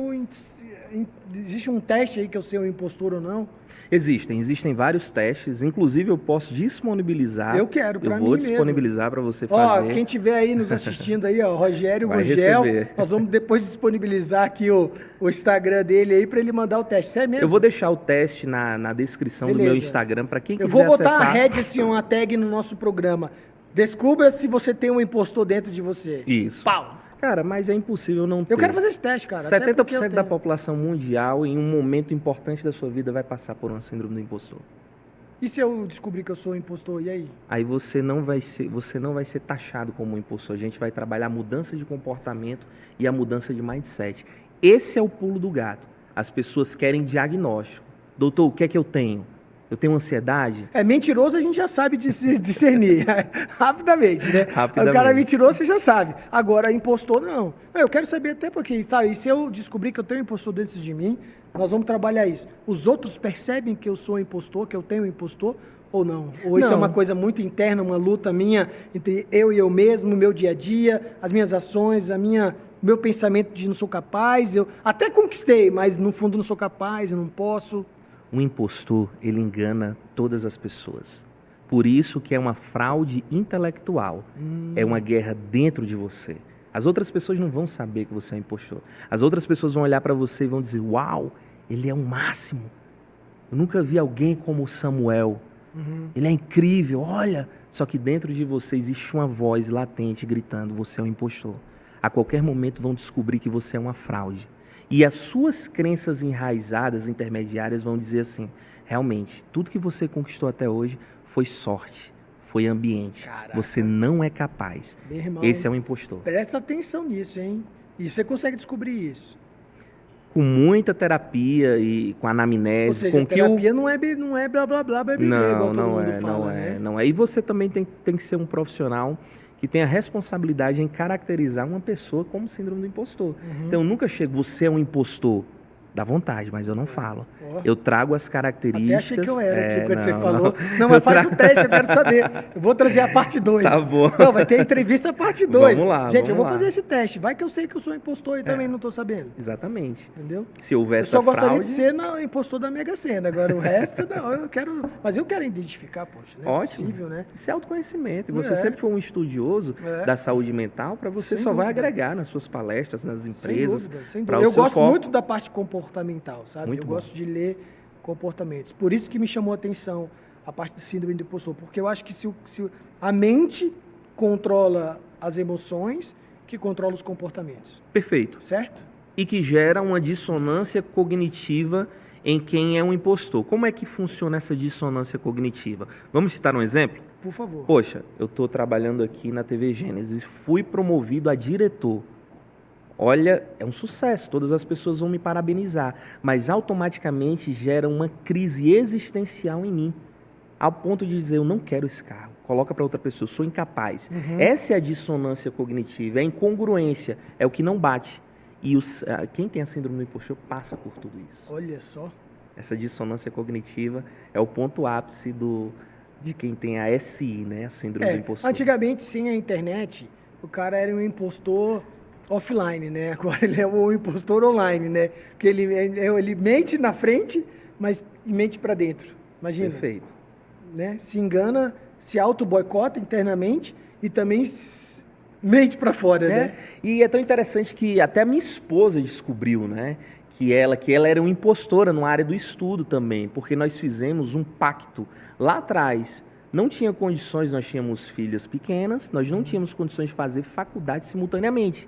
existe um teste aí que eu sei o impostor ou não? Existem vários testes, inclusive eu posso disponibilizar. Eu quero, pra Eu mim vou mesmo. disponibilizar para você Ó, fazer. quem tiver aí nos assistindo aí, ó, Rogério Vai Gugel, receber. nós vamos depois disponibilizar aqui o Instagram dele aí para ele mandar o teste. Você é mesmo? Eu vou deixar o teste na descrição do Beleza. meu Instagram para quem Eu quiser vou botar acessar. uma head, assim, uma tag no nosso programa. Descubra se você tem um impostor dentro de você. Isso. Pau! Cara, mas é impossível não ter. Eu quero fazer esse teste, cara. até porque eu 70% da tenho. população mundial, em um momento importante da sua vida, vai passar por uma síndrome do impostor. E se eu descobrir que eu sou um impostor, e aí? Aí você não vai ser taxado como um impostor. A gente vai trabalhar a mudança de comportamento e a mudança de mindset. Esse é o pulo do gato. As pessoas querem diagnóstico. Doutor, o que é que eu tenho? Eu tenho ansiedade? É mentiroso, a gente já sabe discernir. Rapidamente, né? Rapidamente. O cara é mentiroso, você já sabe. Agora, impostor, não. Eu quero saber até porque, sabe, se eu descobrir que eu tenho um impostor dentro de mim, nós vamos trabalhar isso. Os outros percebem que eu sou um impostor, que eu tenho um impostor, ou não? Ou isso é Não. uma coisa muito interna, uma luta minha entre eu e eu mesmo, meu dia a dia, as minhas ações, meu pensamento de não sou capaz, eu até conquistei, mas no fundo não sou capaz, eu não posso. Um impostor, ele engana todas as pessoas. Por isso que é uma fraude intelectual. É uma guerra dentro de você. As outras pessoas não vão saber que você é um impostor. As outras pessoas vão olhar para você e vão dizer, uau, ele é o máximo. Eu nunca vi alguém como o Samuel. Ele é incrível, olha. Só que dentro de você existe uma voz latente gritando, você é um impostor. A qualquer momento vão descobrir que você é uma fraude. E as suas crenças enraizadas, intermediárias, vão dizer assim, realmente, tudo que você conquistou até hoje foi sorte, foi ambiente. Caraca. Você não é capaz. Meu irmão, Esse é um impostor. presta atenção nisso, hein? E você consegue descobrir isso. Com muita terapia e com anamnese, Ou seja, com a terapia não é blá blá blá, bebê, igual todo mundo fala, né? não é. E você também tem que ser um profissional que tem a responsabilidade em caracterizar uma pessoa como síndrome do impostor. Então, eu nunca chego, você é um impostor. Dá vontade, mas eu não falo. Ó. Eu trago as características... Até achei que eu era aqui quando você não, falou. Não, mas faz o teste, eu quero saber. Eu vou trazer a parte 2. Tá bom. Não, vai ter entrevista parte 2. Vamos lá, Gente, eu vou vamos lá. fazer esse teste. Vai que eu sei que eu sou impostor e também não tô sabendo. Exatamente. Entendeu? Se houver Eu essa só gostaria fraude... de ser impostor da Mega Sena. Agora o resto, não, eu quero... Mas eu quero identificar, poxa, não é Ótimo. possível, né? Isso é autoconhecimento. E você É. sempre foi um estudioso É. da saúde mental, para você Sem só vai dúvida. agregar nas suas palestras, nas Sem empresas. dúvida, sem pra dúvida. o Eu seu gosto foco. muito da parte comportamental, sabe? Muito eu bom. gosto de ler comportamentos. Por isso que me chamou a atenção a parte de síndrome do impostor, porque eu acho que se a mente controla as emoções, que controla os comportamentos, Perfeito. certo? E que gera uma dissonância cognitiva em quem é um impostor. Como é que funciona essa dissonância cognitiva? Vamos citar um exemplo? Por favor. Poxa, eu estou trabalhando aqui na TV Gênesis, fui promovido a diretor. Olha, é um sucesso, todas as pessoas vão me parabenizar, mas automaticamente gera uma crise existencial em mim, ao ponto de dizer, eu não quero esse cargo, coloca para outra pessoa, eu sou incapaz. Essa é a dissonância cognitiva, é a incongruência, é o que não bate. E quem tem a síndrome do impostor passa por tudo isso. Olha só. Essa dissonância cognitiva é o ponto ápice de quem tem a SI, né? A síndrome do impostor. Antigamente, sem a internet, o cara era um impostor offline, né? Agora ele é um impostor online, né? Porque ele mente na frente, mas mente para dentro. Imagina. Perfeito. Né? Se engana, se auto-boicota internamente e também mente para fora, né? E é tão interessante que até a minha esposa descobriu, né? Que ela era uma impostora na área do estudo também, porque nós fizemos um pacto lá atrás. Não tinha condições, nós tínhamos filhas pequenas, nós não tínhamos condições de fazer faculdade simultaneamente.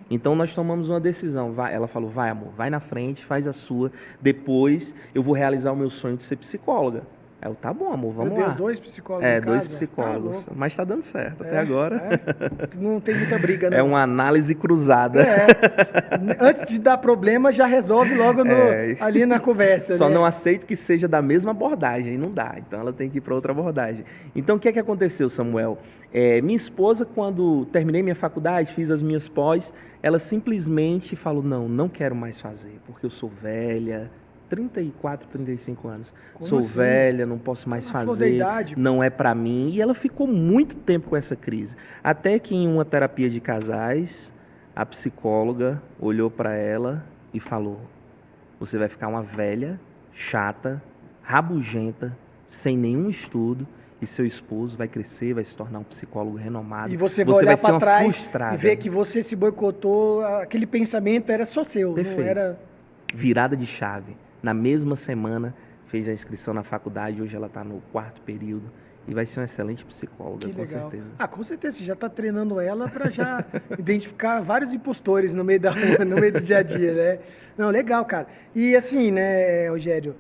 Então nós tomamos uma decisão. Ela falou, vai amor, vai na frente, faz a sua, depois eu vou realizar o meu sonho de ser psicóloga. Eu, tá bom, amor, vamos Meu Deus, lá. 2 psicólogos em dois casa? psicólogos. Tá Mas tá dando certo até agora. Não tem muita briga, né? É uma análise cruzada. Antes de dar problema, já resolve logo ali na conversa. Só né? não aceito que seja da mesma abordagem, e não dá. Então ela tem que ir para outra abordagem. Então o que é que aconteceu, Samuel? Minha esposa, quando terminei minha faculdade, fiz as minhas pós, ela simplesmente falou, não quero mais fazer, porque eu sou velha, 34, 35 anos. Como Sou assim? velha, não posso mais Na flor da fazer, idade, não é para mim. E ela ficou muito tempo com essa crise. Até que em uma terapia de casais, a psicóloga olhou para ela e falou, você vai ficar uma velha, chata, rabugenta, sem nenhum estudo, e seu esposo vai crescer, vai se tornar um psicólogo renomado. E você vai olhar ser para uma trás frustrada. e ver que você se boicotou, aquele pensamento era só seu, Perfeito. não era... Virada de chave. Na mesma semana, fez a inscrição na faculdade, hoje ela está no 4º período e vai ser uma excelente psicóloga, Que com legal. certeza. Com certeza, você já está treinando ela para já identificar vários impostores no meio da rua, no meio do dia a dia, né? Não, legal, cara. E assim, né, Rogério,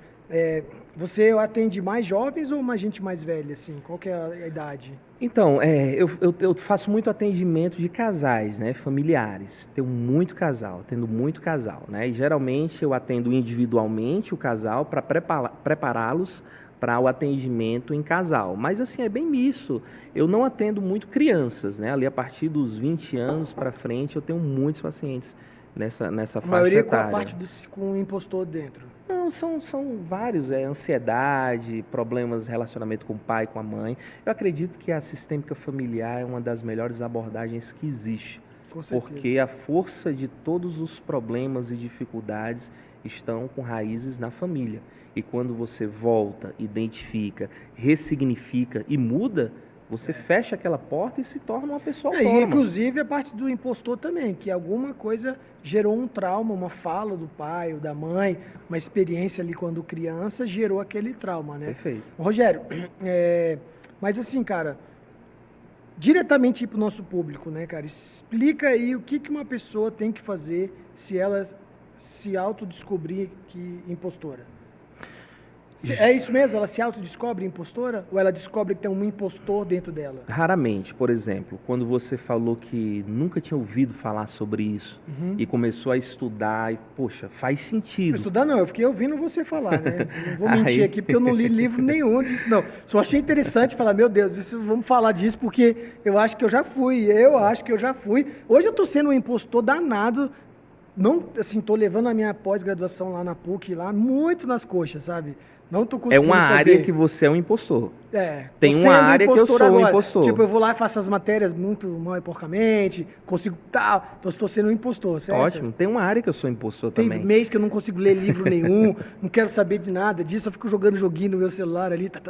você atende mais jovens ou uma gente mais velha, assim? Qual que é a idade? Então, eu faço muito atendimento de casais, né, familiares. Tenho muito casal, atendo muito casal, né? E geralmente eu atendo individualmente o casal para prepará-los para o atendimento em casal. Mas assim, é bem misto. Eu não atendo muito crianças, né? Ali a partir dos 20 anos para frente eu tenho muitos pacientes nessa A faixa maioria com a etária. parte com o impostor dentro. Não, são vários, ansiedade, problemas de relacionamento com o pai, com a mãe. Eu acredito que a sistêmica familiar é uma das melhores abordagens que existe, Com certeza. porque a força de todos os problemas e dificuldades estão com raízes na família. E quando você volta, identifica, ressignifica e muda, você fecha aquela porta e se torna uma pessoa E autônoma. inclusive a parte do impostor também, que alguma coisa gerou um trauma, uma fala do pai ou da mãe, uma experiência ali quando criança gerou aquele trauma, né? Perfeito. Rogério, mas assim, cara, diretamente para o nosso público, né, cara? Explica aí o que uma pessoa tem que fazer se ela se autodescobrir que impostora. É isso mesmo? Ela se autodescobre impostora? Ou ela descobre que tem um impostor dentro dela? Raramente, por exemplo, quando você falou que nunca tinha ouvido falar sobre isso e começou a estudar, e, poxa, faz sentido. Estudar não, eu fiquei ouvindo você falar, né? Não vou mentir Aí- aqui porque eu não li livro nenhum disso, não. Só achei interessante falar, meu Deus, vamos falar disso porque eu acho que eu já fui. Hoje eu tô sendo um impostor danado não, assim, tô levando a minha pós-graduação lá na PUC, lá, muito nas coxas, sabe? Não tô conseguindo É uma fazer. área que você é um impostor. Tô Tem uma sendo área que eu impostor sou um agora. impostor. Tipo, eu vou lá e faço as matérias muito mal e porcamente, consigo tal, então estou sendo um impostor, certo? Ótimo. Tem uma área que eu sou impostor Tem também. mês que eu não consigo ler livro nenhum, não quero saber de nada disso, eu fico jogando joguinho no meu celular ali, tá.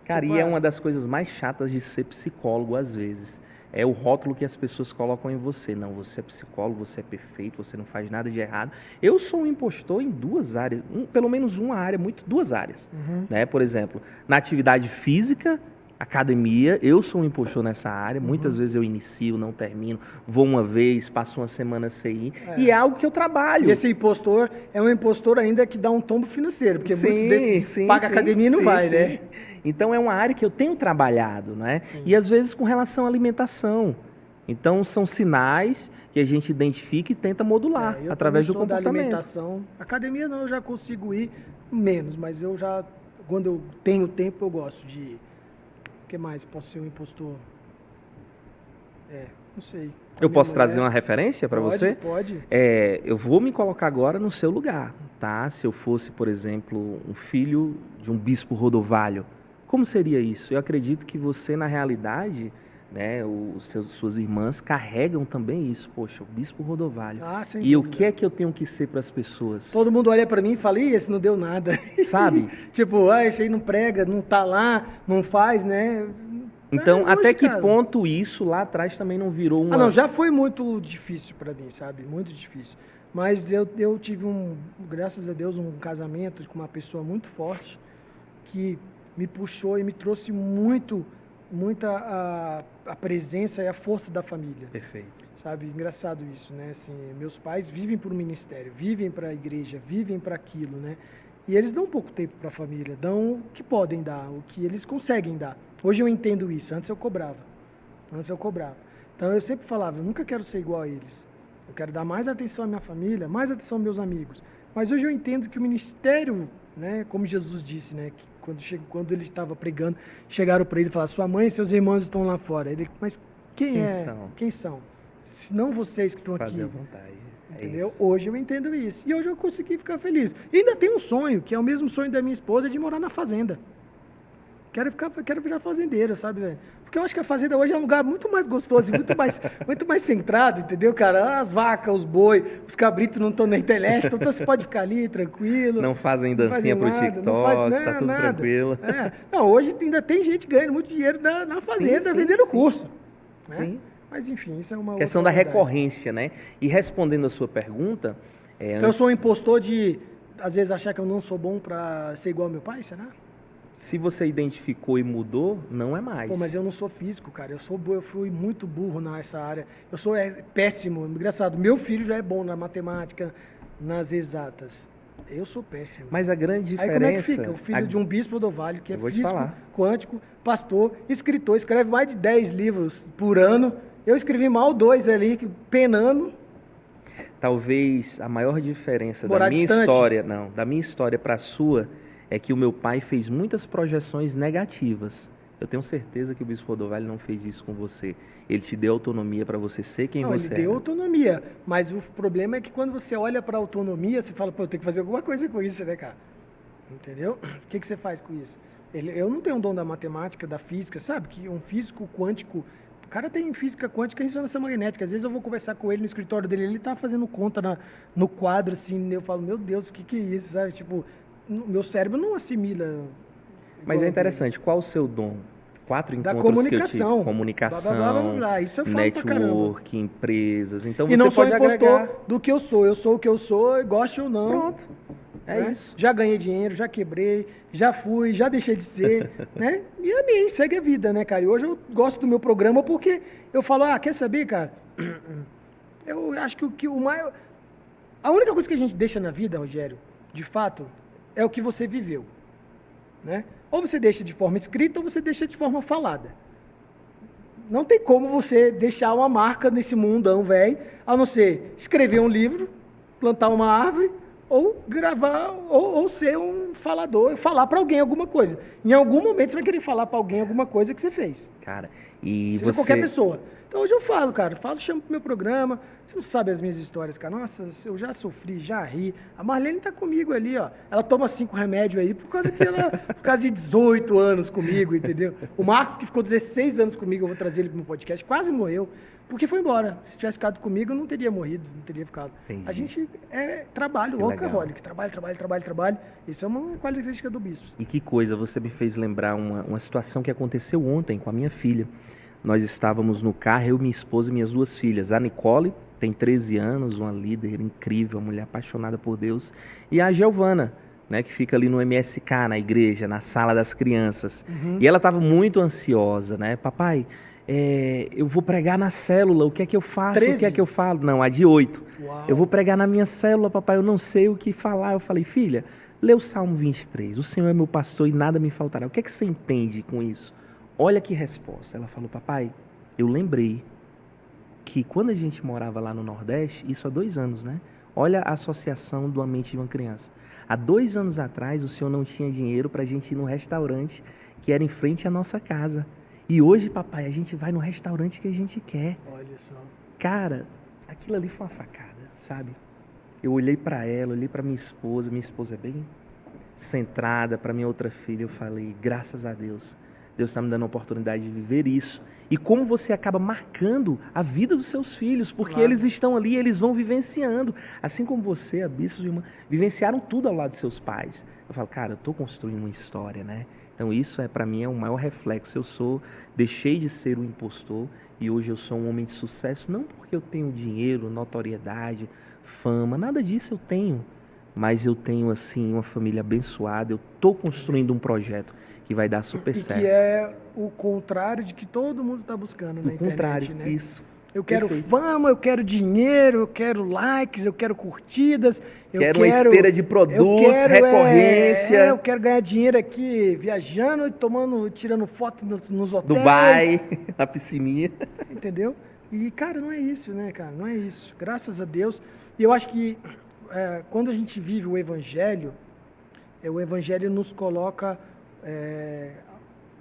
Cara, Tipo, e é uma das coisas mais chatas de ser psicólogo, às vezes. É o rótulo que as pessoas colocam em você. Não, você é psicólogo, você é perfeito, você não faz nada de errado. Eu sou um impostor em duas áreas, pelo menos uma área, duas áreas. Né? Por exemplo, na atividade física, academia, eu sou um impostor nessa área. Muitas vezes eu inicio, não termino, vou uma vez, passo uma semana sem ir. E é algo que eu trabalho. E esse impostor é um impostor ainda que dá um tombo financeiro, porque muitos desses paga academia e não vai, né? Então é uma área que eu tenho trabalhado, né? Sim. E às vezes com relação à alimentação. Então são sinais que a gente identifica e tenta modular Eu através do também sou da comportamento. alimentação. Academia não, eu já consigo ir menos, mas eu já, quando eu tenho tempo, eu gosto de ir. O que mais? Posso ser um impostor? Não sei. Eu posso trazer uma referência para você? Pode. Eu vou me colocar agora no seu lugar, tá? Se eu fosse, por exemplo, um filho de um bispo rodovalho, como seria isso? Eu acredito que você, na realidade, né, suas irmãs carregam também isso. Poxa, o bispo rodovalho. Sem e dúvida. O que é que eu tenho que ser para as pessoas? Todo mundo olha para mim e fala, ih, esse não deu nada. Sabe? Tipo, esse aí não prega, não tá lá, não faz, né? Então, hoje, até que cara, ponto isso lá atrás também não virou uma... não, já foi muito difícil para mim, sabe? Muito difícil. Mas eu tive graças a Deus, um casamento com uma pessoa muito forte que me puxou e me trouxe muita a presença e a força da família. Perfeito. Sabe? Engraçado isso, né? Assim, meus pais vivem para o ministério, vivem para a igreja, vivem para aquilo, né? E eles dão pouco tempo para a família, dão o que podem dar, o que eles conseguem dar. Hoje eu entendo isso, antes eu cobrava. Então eu sempre falava, eu nunca quero ser igual a eles. Eu quero dar mais atenção à minha família, mais atenção aos meus amigos. Mas hoje eu entendo que o ministério, né, como Jesus disse, né, que quando ele estava pregando, chegaram para ele e falaram, sua mãe e seus irmãos estão lá fora. Ele, mas quem são? Se não vocês que estão aqui. Fazer à vontade. Entendeu? Hoje eu entendo isso. E hoje eu consegui ficar feliz. E ainda tem um sonho, que é o mesmo sonho da minha esposa, de morar na fazenda. Quero virar fazendeiro, sabe, velho? Porque eu acho que a fazenda hoje é um lugar muito mais gostoso e muito mais centrado, entendeu, cara? As vacas, os boi, os cabritos não estão na internet, então você pode ficar ali tranquilo. Não fazem dancinha pro TikTok, tá tudo tranquilo. Não, hoje ainda tem gente ganhando muito dinheiro na fazenda, vendendo curso. Né? Sim. Mas enfim, isso é uma questão da recorrência, né? E respondendo a sua pergunta... Então eu sou um impostor de, às vezes, achar que eu não sou bom para ser igual ao meu pai, será? Se você identificou e mudou, não é mais. Pô, mas eu não sou físico, cara. Eu fui muito burro nessa área. Eu sou péssimo. Engraçado, meu filho já é bom na matemática, nas exatas. Eu sou péssimo. Mas a grande diferença... Aí como é que fica? O filho de um bispo rodovalho, que é físico, quântico, pastor, escritor, escreve mais de 10 livros por ano. Eu escrevi mal 2 ali, penando. Talvez a maior diferença da minha história para a sua é que o meu pai fez muitas projeções negativas. Eu tenho certeza que o bispo Rodovalho não fez isso com você. Ele te deu autonomia para você ser quem você é. Ele deu autonomia, mas o problema é que quando você olha para a autonomia, você fala, pô, eu tenho que fazer alguma coisa com isso, né, cara? Entendeu? O que você faz com isso? Eu não tenho um dom da matemática, da física, sabe? Que um físico quântico... O cara tem física quântica e ressonância magnética. Às vezes eu vou conversar com ele no escritório dele, ele tá fazendo conta no quadro, assim, eu falo, meu Deus, o que é isso, sabe? Tipo, meu cérebro não assimila. Mas é interessante, qual o seu dom? 4 encontros da comunicação. Que eu tive. Comunicação, blá, blá. Isso eu falo network, empresas. Então e você não pode sou impostor agregar. Do que eu sou. Eu sou o que eu sou, goste ou não. Pronto. É isso. Já ganhei dinheiro, já quebrei, já fui, já deixei de ser, né? E a minha, segue a vida, né, cara? E hoje eu gosto do meu programa porque eu falo, quer saber, cara? Eu acho que o maior... A única coisa que a gente deixa na vida, Rogério, de fato, é o que você viveu, né? Ou você deixa de forma escrita ou você deixa de forma falada. Não tem como você deixar uma marca nesse mundão, velho, a não ser escrever um livro, plantar uma árvore, ou gravar, ou ser um falador, falar para alguém alguma coisa. Em algum momento você vai querer falar para alguém alguma coisa que você fez. Cara, E Seja você... qualquer pessoa. Então hoje eu falo, cara, chamo pro meu programa, você não sabe as minhas histórias, cara, nossa, eu já sofri, já ri, a Marlene tá comigo ali, ó, ela toma 5 remédios aí por causa de 18 anos comigo, entendeu? O Marcos, que ficou 16 anos comigo, eu vou trazer ele pro meu podcast, quase morreu, porque foi embora. Se tivesse ficado comigo, eu não teria morrido, não teria ficado. Entendi. A gente trabalho, workaholic, trabalho. Isso é uma característica do bispo. E que coisa, você me fez lembrar uma situação que aconteceu ontem com a minha filha. Nós estávamos no carro, eu, minha esposa e minhas 2 filhas. A Nicole tem 13 anos, uma líder incrível, uma mulher apaixonada por Deus. E a Giovana, né, que fica ali no MSK, na igreja, na sala das crianças. E ela estava muito ansiosa, né? Papai, eu vou pregar na célula, o que é que eu faço? 13? O que é que eu falo? Não, a de 8. Uau. Eu vou pregar na minha célula, papai, eu não sei o que falar. Eu falei, filha, lê o Salmo 23. O Senhor é meu pastor e nada me faltará. O que é que você entende com isso? Olha que resposta. Ela falou, papai, eu lembrei que quando a gente morava lá no Nordeste, isso há 2 anos, né? Olha a associação do mente de uma criança. Há 2 anos atrás, o senhor não tinha dinheiro para a gente ir no restaurante que era em frente à nossa casa. E hoje, papai, a gente vai no restaurante que a gente quer. Olha só. Cara, aquilo ali foi uma facada, sabe? Eu olhei para ela, olhei para minha esposa é bem centrada, para minha outra filha, eu falei, graças a Deus, Deus está me dando a oportunidade de viver isso. E como você acaba marcando a vida dos seus filhos, porque Claro. eles estão ali, eles vão vivenciando. Assim como você, a Bispo de Irmã, vivenciaram tudo ao lado de seus pais. Eu falo, cara, eu estou construindo uma história, né? Então isso para mim é o maior reflexo. Deixei de ser um impostor e hoje eu sou um homem de sucesso, não porque eu tenho dinheiro, notoriedade, fama, nada disso eu tenho. Mas eu tenho, assim, uma família abençoada, eu estou construindo um projeto que vai dar super certo. E que é o contrário de que todo mundo está buscando na internet, contrário, né? isso. Eu quero Perfeito. fama, eu quero dinheiro, eu quero likes, eu quero curtidas. Quero uma esteira de produtos, recorrência. Eu quero ganhar dinheiro aqui, viajando e tirando foto nos hotéis. Dubai, na piscininha. Entendeu? E, cara, não é isso, né, cara? Não é isso. Graças a Deus. E eu acho que quando a gente vive o Evangelho nos coloca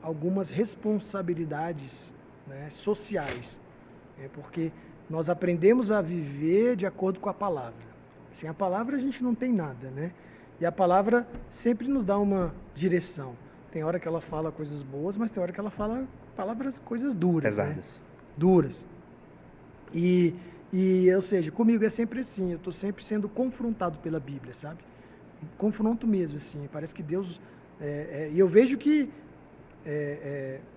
algumas responsabilidades, né, sociais. Porque nós aprendemos a viver de acordo com a palavra. Sem a palavra a gente não tem nada, né? E a palavra sempre nos dá uma direção. Tem hora que ela fala coisas boas, mas tem hora que ela fala coisas duras. Pesadas. Né? Duras. Ou seja, comigo é sempre assim, eu estou sempre sendo confrontado pela Bíblia, sabe? Confronto mesmo, assim. Parece que Deus... E eu vejo que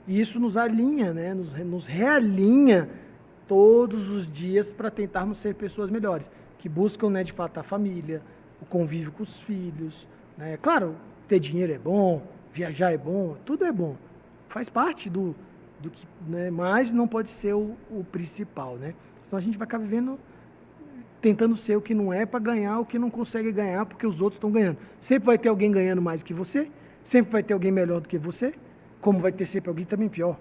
isso nos alinha, né? Nos realinha todos os dias para tentarmos ser pessoas melhores, que buscam, né, de fato, a família, o convívio com os filhos. Né? Claro, ter dinheiro é bom, viajar é bom, tudo é bom. Faz parte do que, né, mas não pode ser o principal, né? Senão a gente vai ficar vivendo tentando ser o que não é para ganhar o que não consegue ganhar porque os outros estão ganhando. Sempre vai ter alguém ganhando mais que você, sempre vai ter alguém melhor do que você, como vai ter sempre alguém também pior.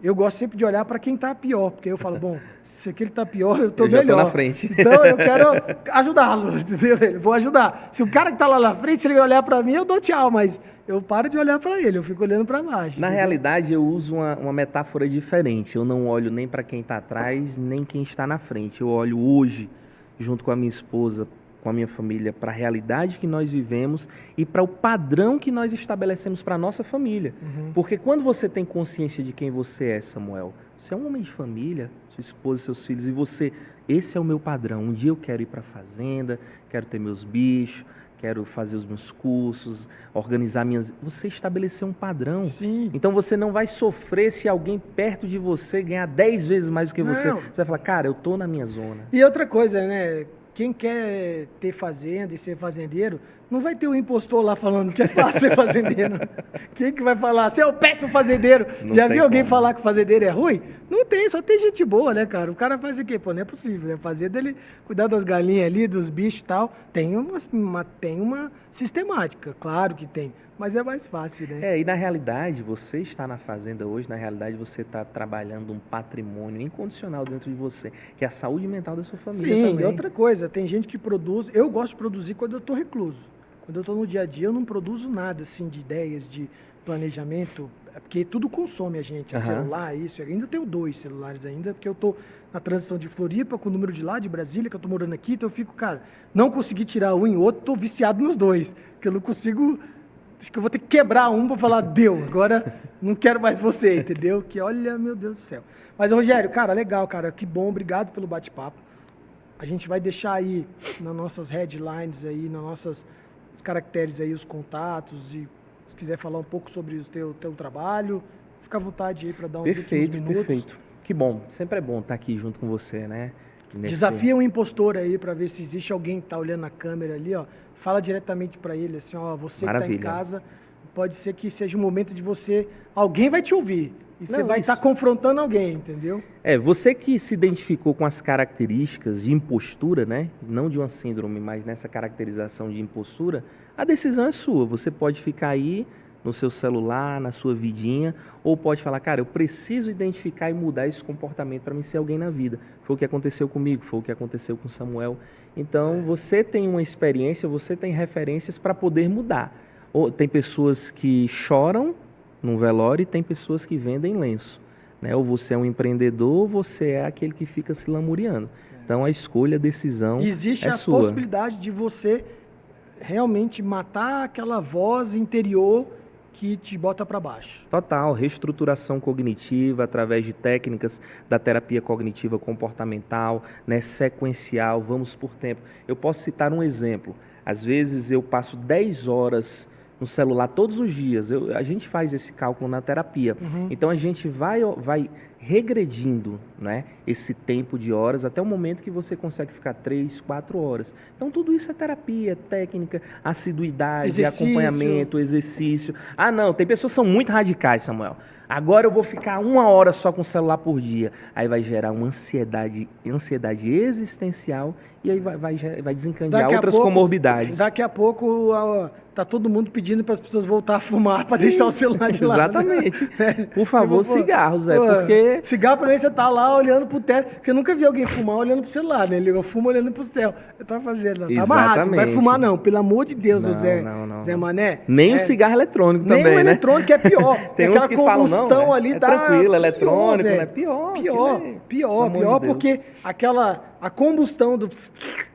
Eu gosto sempre de olhar para quem está pior, porque eu falo, bom, se aquele está pior, eu estou melhor. Eu já estou na frente. Então eu quero ajudá-lo, entendeu? Vou ajudar. Se o cara que está lá na frente, se ele olhar para mim, eu dou tchau, mas eu paro de olhar para ele, eu fico olhando para baixo. Na entendeu? realidade, eu uso uma metáfora diferente. Eu não olho nem para quem está atrás, nem quem está na frente. Eu olho hoje, junto com a minha esposa, com a minha família, para a realidade que nós vivemos e para o padrão que nós estabelecemos para a nossa família. Porque quando você tem consciência de quem você é, Samuel, você é um homem de família, sua esposa, seus filhos, e esse é o meu padrão. Um dia eu quero ir para a fazenda, quero ter meus bichos, quero fazer os meus cursos, organizar minhas... Você estabeleceu um padrão. Sim. Então você não vai sofrer se alguém perto de você ganhar 10 vezes mais do que você. Não. Você vai falar, cara, eu tô na minha zona. E outra coisa, né? Quem quer ter fazenda e ser fazendeiro, não vai ter o impostor lá falando que é fácil ser fazendeiro. Quem que vai falar, você é o péssimo fazendeiro? Não Já tem viu alguém como. falar que fazendeiro é ruim? Não tem, só tem gente boa, né, cara? O cara faz o quê? Pô, não é possível, né? Fazenda, ele cuidar das galinhas ali, dos bichos e tal. Tem uma sistemática, claro que tem. Mas é mais fácil, né? E na realidade, você está na fazenda hoje, na realidade você está trabalhando um patrimônio incondicional dentro de você, que é a saúde mental da sua família também. Sim, e outra coisa, tem gente que produz... Eu gosto de produzir quando eu estou recluso. Quando eu estou no dia a dia, eu não produzo nada, assim, de ideias, de planejamento. É porque tudo consome a gente, celular, isso. Eu ainda tenho 2 celulares ainda, porque eu tô na transição de Floripa com o número de lá, de Brasília, que eu tô morando aqui, então eu fico, cara, não consegui tirar um em outro, tô viciado nos 2, porque eu não consigo, acho que eu vou ter que quebrar um pra falar, deu, agora não quero mais você, entendeu? Que olha, meu Deus do céu. Mas, Rogério, cara, legal, cara, que bom, obrigado pelo bate-papo. A gente vai deixar aí nas nossas headlines aí, nas nossas os caracteres aí, os contatos e se quiser falar um pouco sobre o teu trabalho, fica à vontade aí para dar uns últimos minutos. Perfeito. Que bom, sempre é bom estar aqui junto com você, né? Desafia um impostor aí para ver se existe alguém que tá olhando na câmera ali, ó. Fala diretamente para ele assim, ó, você que tá em casa, pode ser que seja um momento de você, alguém vai te ouvir. E você vai estar confrontando alguém, entendeu? Você que se identificou com as características de impostura, né? Não de uma síndrome, mas nessa caracterização de impostura, a decisão é sua. Você pode ficar aí no seu celular, na sua vidinha, ou pode falar, cara, eu preciso identificar e mudar esse comportamento para mim ser alguém na vida. Foi o que aconteceu comigo, foi o que aconteceu com Samuel. Então, você tem uma experiência, você tem referências para poder mudar. Tem pessoas que choram num velório e tem pessoas que vendem lenço, né? Ou você é um empreendedor ou você é aquele que fica se lamuriando. Então a escolha, a decisão existe é a sua. Possibilidade de você realmente matar aquela voz interior que te bota para baixo. Total, reestruturação cognitiva através de técnicas da terapia cognitiva comportamental, né, sequencial, vamos por tempo. Eu posso citar um exemplo. Às vezes eu passo 10 horas no celular todos os dias. A gente faz esse cálculo na terapia. Então a gente vai regredindo, né, esse tempo de horas até o momento que você consegue ficar 3, 4 horas. Então tudo isso é terapia, é técnica, assiduidade, exercício. Acompanhamento, exercício. Ah, não, tem pessoas que são muito radicais, Samuel. Agora eu vou ficar 1 hora só com o celular por dia. Aí vai gerar uma ansiedade existencial e aí vai desencadear outras comorbidades. Daqui a pouco tá todo mundo pedindo para as pessoas voltar a fumar para deixar o celular de lado. Exatamente. Né? Por favor, cigarros, porque... Cigarro para mim você tá lá olhando pro teto. Você nunca viu alguém fumar olhando pro celular, né? Ele fuma olhando pro céu. Eu tava fazendo, tá amarrado, não vai fumar não, pelo amor de Deus, não. Zé Mané. Nem o cigarro eletrônico também, né? Nem o eletrônico é pior. Tem uns que falam, não, ali é tranquilo, eletrônico, pior, né? Pior, porque a combustão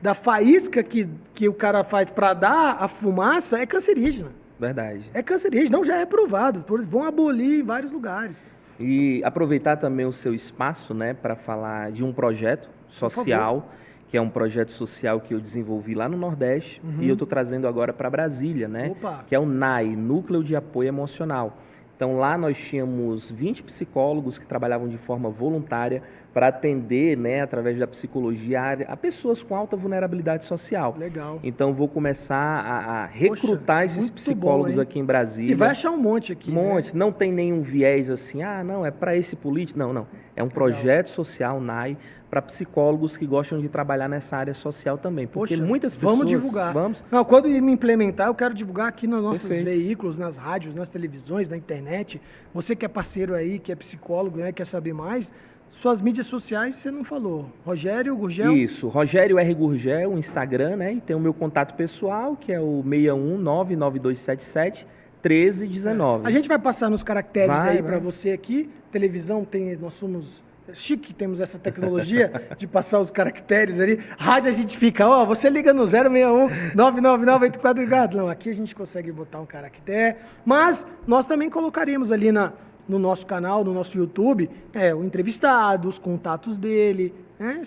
da faísca que o cara faz para dar a fumaça é cancerígena. Verdade. É cancerígena, não, já é provado. Vão abolir em vários lugares. E aproveitar também o seu espaço, né, para falar de um projeto social, que é um projeto social que eu desenvolvi lá no Nordeste e eu estou trazendo agora para Brasília, né? Que é o NAE, Núcleo de Apoio Emocional. Então lá nós tínhamos 20 psicólogos que trabalhavam de forma voluntária para atender, né, através da psicologia, a pessoas com alta vulnerabilidade social. Legal. Então vou começar a recrutar esses psicólogos aqui em Brasília. E vai achar um monte aqui. Né? Não tem nenhum viés assim, não, é para esse político. Não. É um projeto social, NAI, para psicólogos que gostam de trabalhar nessa área social também. Porque muitas pessoas... Vamos divulgar. Não, quando me implementar, eu quero divulgar aqui nos nossos veículos, nas rádios, nas televisões, na internet. Você que é parceiro aí, que é psicólogo, né, quer saber mais... Suas mídias sociais, você não falou. Rogério Gurgel? Isso, Rogério R. Gurgel, o Instagram, né? E tem o meu contato pessoal, que é o 61992771319. A gente vai passar nos caracteres para você aqui. Televisão, nós somos chique, temos essa tecnologia de passar os caracteres ali. Rádio a gente fica, você liga no 061 99984. Não, aqui a gente consegue botar um caractere. Mas nós também colocaremos ali no nosso canal, no nosso YouTube, o entrevistado, os contatos dele, né?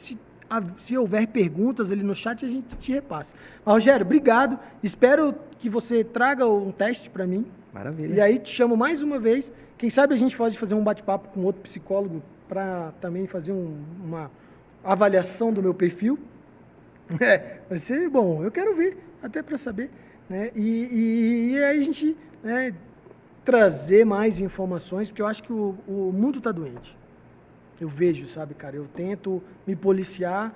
Se houver perguntas ali no chat, a gente te repassa. Mas, Rogério, obrigado. Espero que você traga um teste para mim. Maravilha. E aí te chamo mais uma vez. Quem sabe a gente pode fazer um bate-papo com outro psicólogo para também fazer uma avaliação do meu perfil. Vai ser bom. Eu quero ver, até para saber. Né? E aí a gente... trazer mais informações, porque eu acho que o mundo está doente. Eu vejo, sabe, cara, eu tento me policiar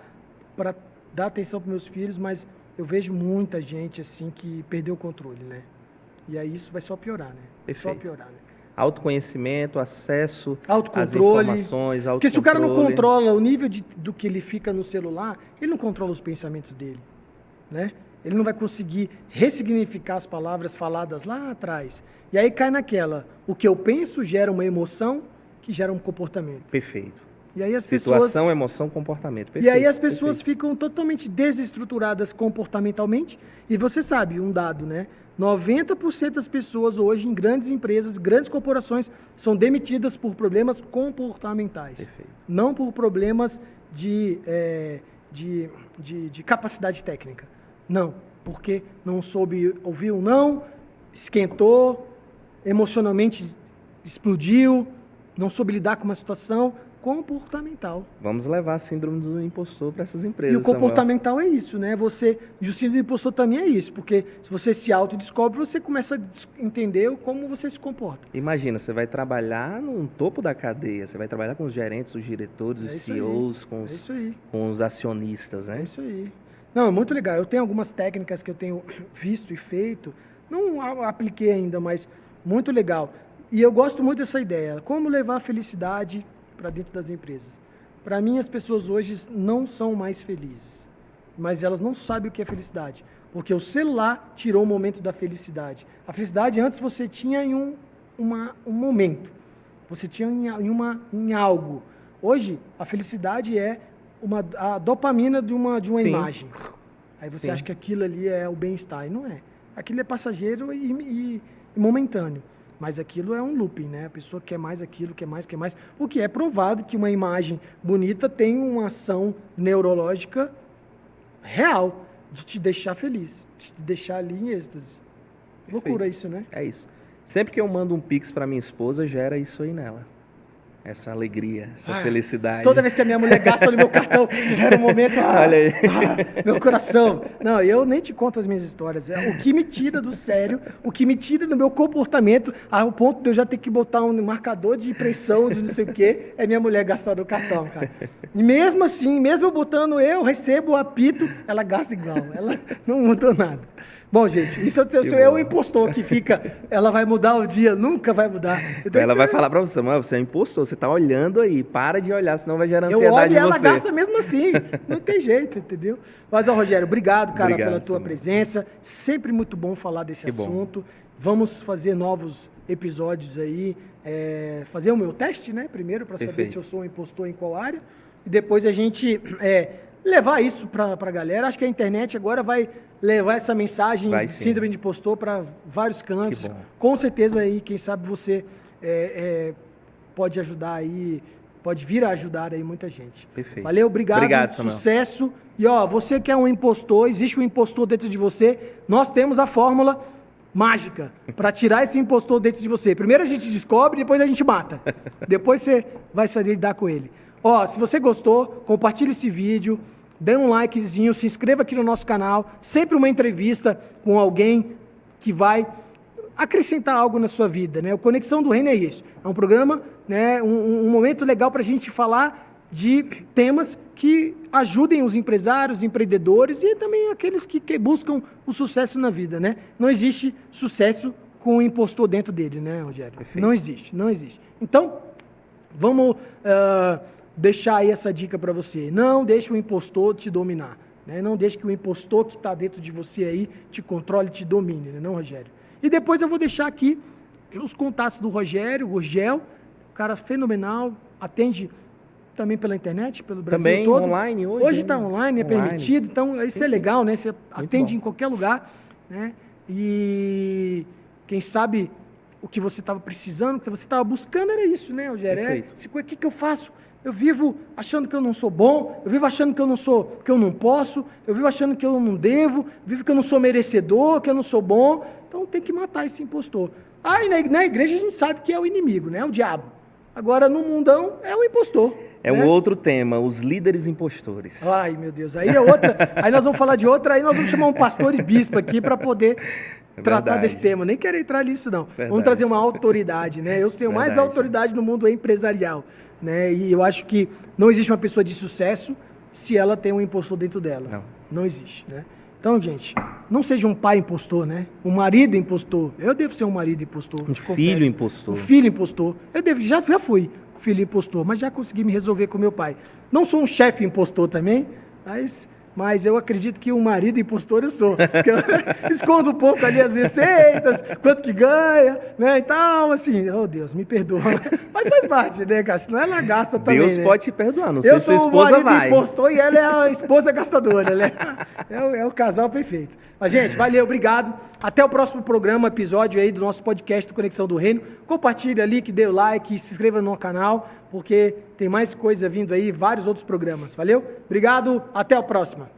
para dar atenção para meus filhos, mas eu vejo muita gente, assim, que perdeu o controle, né? E aí isso vai só piorar, né? Perfeito. Só piorar, né? Autoconhecimento, acesso às informações, autocontrole. Porque se o cara não controla o nível do que ele fica no celular, ele não controla os pensamentos dele, né? Ele não vai conseguir ressignificar as palavras faladas lá atrás. E aí cai naquela, o que eu penso gera uma emoção que gera um comportamento. Perfeito. E aí as Situação, pessoas... emoção, comportamento. E aí as pessoas ficam totalmente desestruturadas comportamentalmente. E você sabe, um dado, né? 90% das pessoas hoje em grandes empresas, grandes corporações, são demitidas por problemas comportamentais. Perfeito. Não por problemas de capacidade técnica. Não, porque não soube ouvir um não, esquentou, emocionalmente explodiu, não soube lidar com uma situação comportamental. Vamos levar a síndrome do impostor para essas empresas. E o comportamental é isso, né? E o síndrome do impostor também é isso, porque se você se autodescobre, você começa a entender como você se comporta. Imagina, você vai trabalhar no topo da cadeia, você vai trabalhar com os gerentes, os diretores, os CEOs, com os acionistas, né? É isso aí. Não, é muito legal. Eu tenho algumas técnicas que eu tenho visto e feito, não apliquei ainda, mas muito legal. E eu gosto muito dessa ideia. Como levar a felicidade para dentro das empresas. Para mim, as pessoas hoje não são mais felizes, mas elas não sabem o que é felicidade, porque o celular tirou o momento da felicidade. A felicidade antes você tinha em um momento, você tinha em algo. Hoje, a felicidade é a dopamina de uma imagem. Aí você acha que aquilo ali é o bem-estar, e não é. Aquilo é passageiro e momentâneo. Mas aquilo é um looping, né? A pessoa quer mais aquilo, quer mais. Porque é provado que uma imagem bonita tem uma ação neurológica real de te deixar feliz, de te deixar ali em êxtase. Perfeito. Loucura isso, né? É isso. Sempre que eu mando um Pix para minha esposa, gera isso aí nela. Essa alegria, essa felicidade. Toda vez que a minha mulher gasta no meu cartão, gera um momento... Olha aí. Meu coração. Não, eu nem te conto as minhas histórias. É o que me tira do sério, o que me tira do meu comportamento, ao ponto de eu já ter que botar um marcador de pressão, de não sei o quê, é minha mulher gastar no cartão, cara. E mesmo assim, mesmo eu botando, eu recebo o apito, ela gasta igual. Ela não mudou nada. Bom, gente, isso é o impostor que fica, ela vai mudar o dia, nunca vai mudar. Então, ela vai falar pra você, mas você é um impostor, você tá olhando aí, para de olhar, senão vai gerar ansiedade em você. Eu olho e ela gasta mesmo assim, não tem jeito, entendeu? Mas, Rogério, obrigado, cara, pela tua presença, sempre muito bom falar desse assunto. Vamos fazer novos episódios aí, fazer o meu teste, né, primeiro, para saber se eu sou um impostor em qual área, e depois a gente levar isso para a galera. Acho que a internet agora vai levar essa mensagem de síndrome de impostor para vários cantos. Com certeza aí, quem sabe você pode ajudar aí, pode vir a ajudar aí muita gente. Perfeito. Valeu, obrigado sucesso. E você que é um impostor, existe um impostor dentro de você, nós temos a fórmula mágica para tirar esse impostor dentro de você. Primeiro a gente descobre, depois a gente mata. Depois você vai saber lidar com ele. Se você gostou, compartilhe esse vídeo, dê um likezinho, se inscreva aqui no nosso canal. Sempre uma entrevista com alguém que vai acrescentar algo na sua vida, né? O Conexão do Reino é isso. É um programa, né? Um momento legal para a gente falar de temas que ajudem os empresários, empreendedores e também aqueles que buscam o sucesso na vida, né? Não existe sucesso com o impostor dentro dele, né, Rogério? Perfeito. Não existe. Então, vamos deixar aí essa dica para você. Não deixe o impostor te dominar, né? Não deixe que o impostor que está dentro de você aí te controle, te domine, né, não, Rogério? E depois eu vou deixar aqui os contatos do Rogério, o Gel, cara fenomenal, atende também pela internet, pelo Brasil também todo. Online hoje. Hoje está online, é permitido, então isso é legal, né? Você atende em qualquer lugar, né? E quem sabe o que você estava precisando, o que você estava buscando era isso, né, Rogério? O que eu faço? Eu vivo achando que eu não sou bom, eu vivo achando que eu não posso, eu vivo achando que eu não devo, vivo que eu não sou merecedor, que eu não sou bom. Então tem que matar esse impostor. Aí na igreja a gente sabe que é o inimigo, né? O diabo. Agora no mundão é o impostor. É um outro tema, os líderes impostores. Ai, meu Deus, aí é outra. Aí nós vamos falar de outra, aí nós vamos chamar um pastor e bispo aqui para poder tratar desse tema. Nem quero entrar nisso, não. Vamos trazer uma autoridade, né? Eu tenho mais autoridade no mundo empresarial, né? E eu acho que não existe uma pessoa de sucesso se ela tem um impostor dentro dela. Não existe, né? Então, gente, não seja um pai impostor, né? Um marido impostor. Eu devo ser um marido impostor. Um filho impostor. Um filho impostor. Já fui filho impostor, mas já consegui me resolver com meu pai. Não sou um chefe impostor também, mas mas eu acredito que o marido impostor eu sou. Porque eu escondo um pouco ali as receitas, quanto que ganha, né, e tal, assim, oh Deus, me perdoa. Mas faz parte, né, cara? Senão ela gasta também, Deus né? pode te perdoar, não sei se sua Eu sou o esposa marido vai. impostor e ela é a esposa gastadora, né? É o casal perfeito. Mas, gente, valeu, obrigado. Até o próximo programa, episódio aí do nosso podcast do Conexão do Reino. Compartilha ali, que dê o like, se inscreva no canal, porque tem mais coisa vindo aí, vários outros programas. Valeu? Obrigado, até a próxima.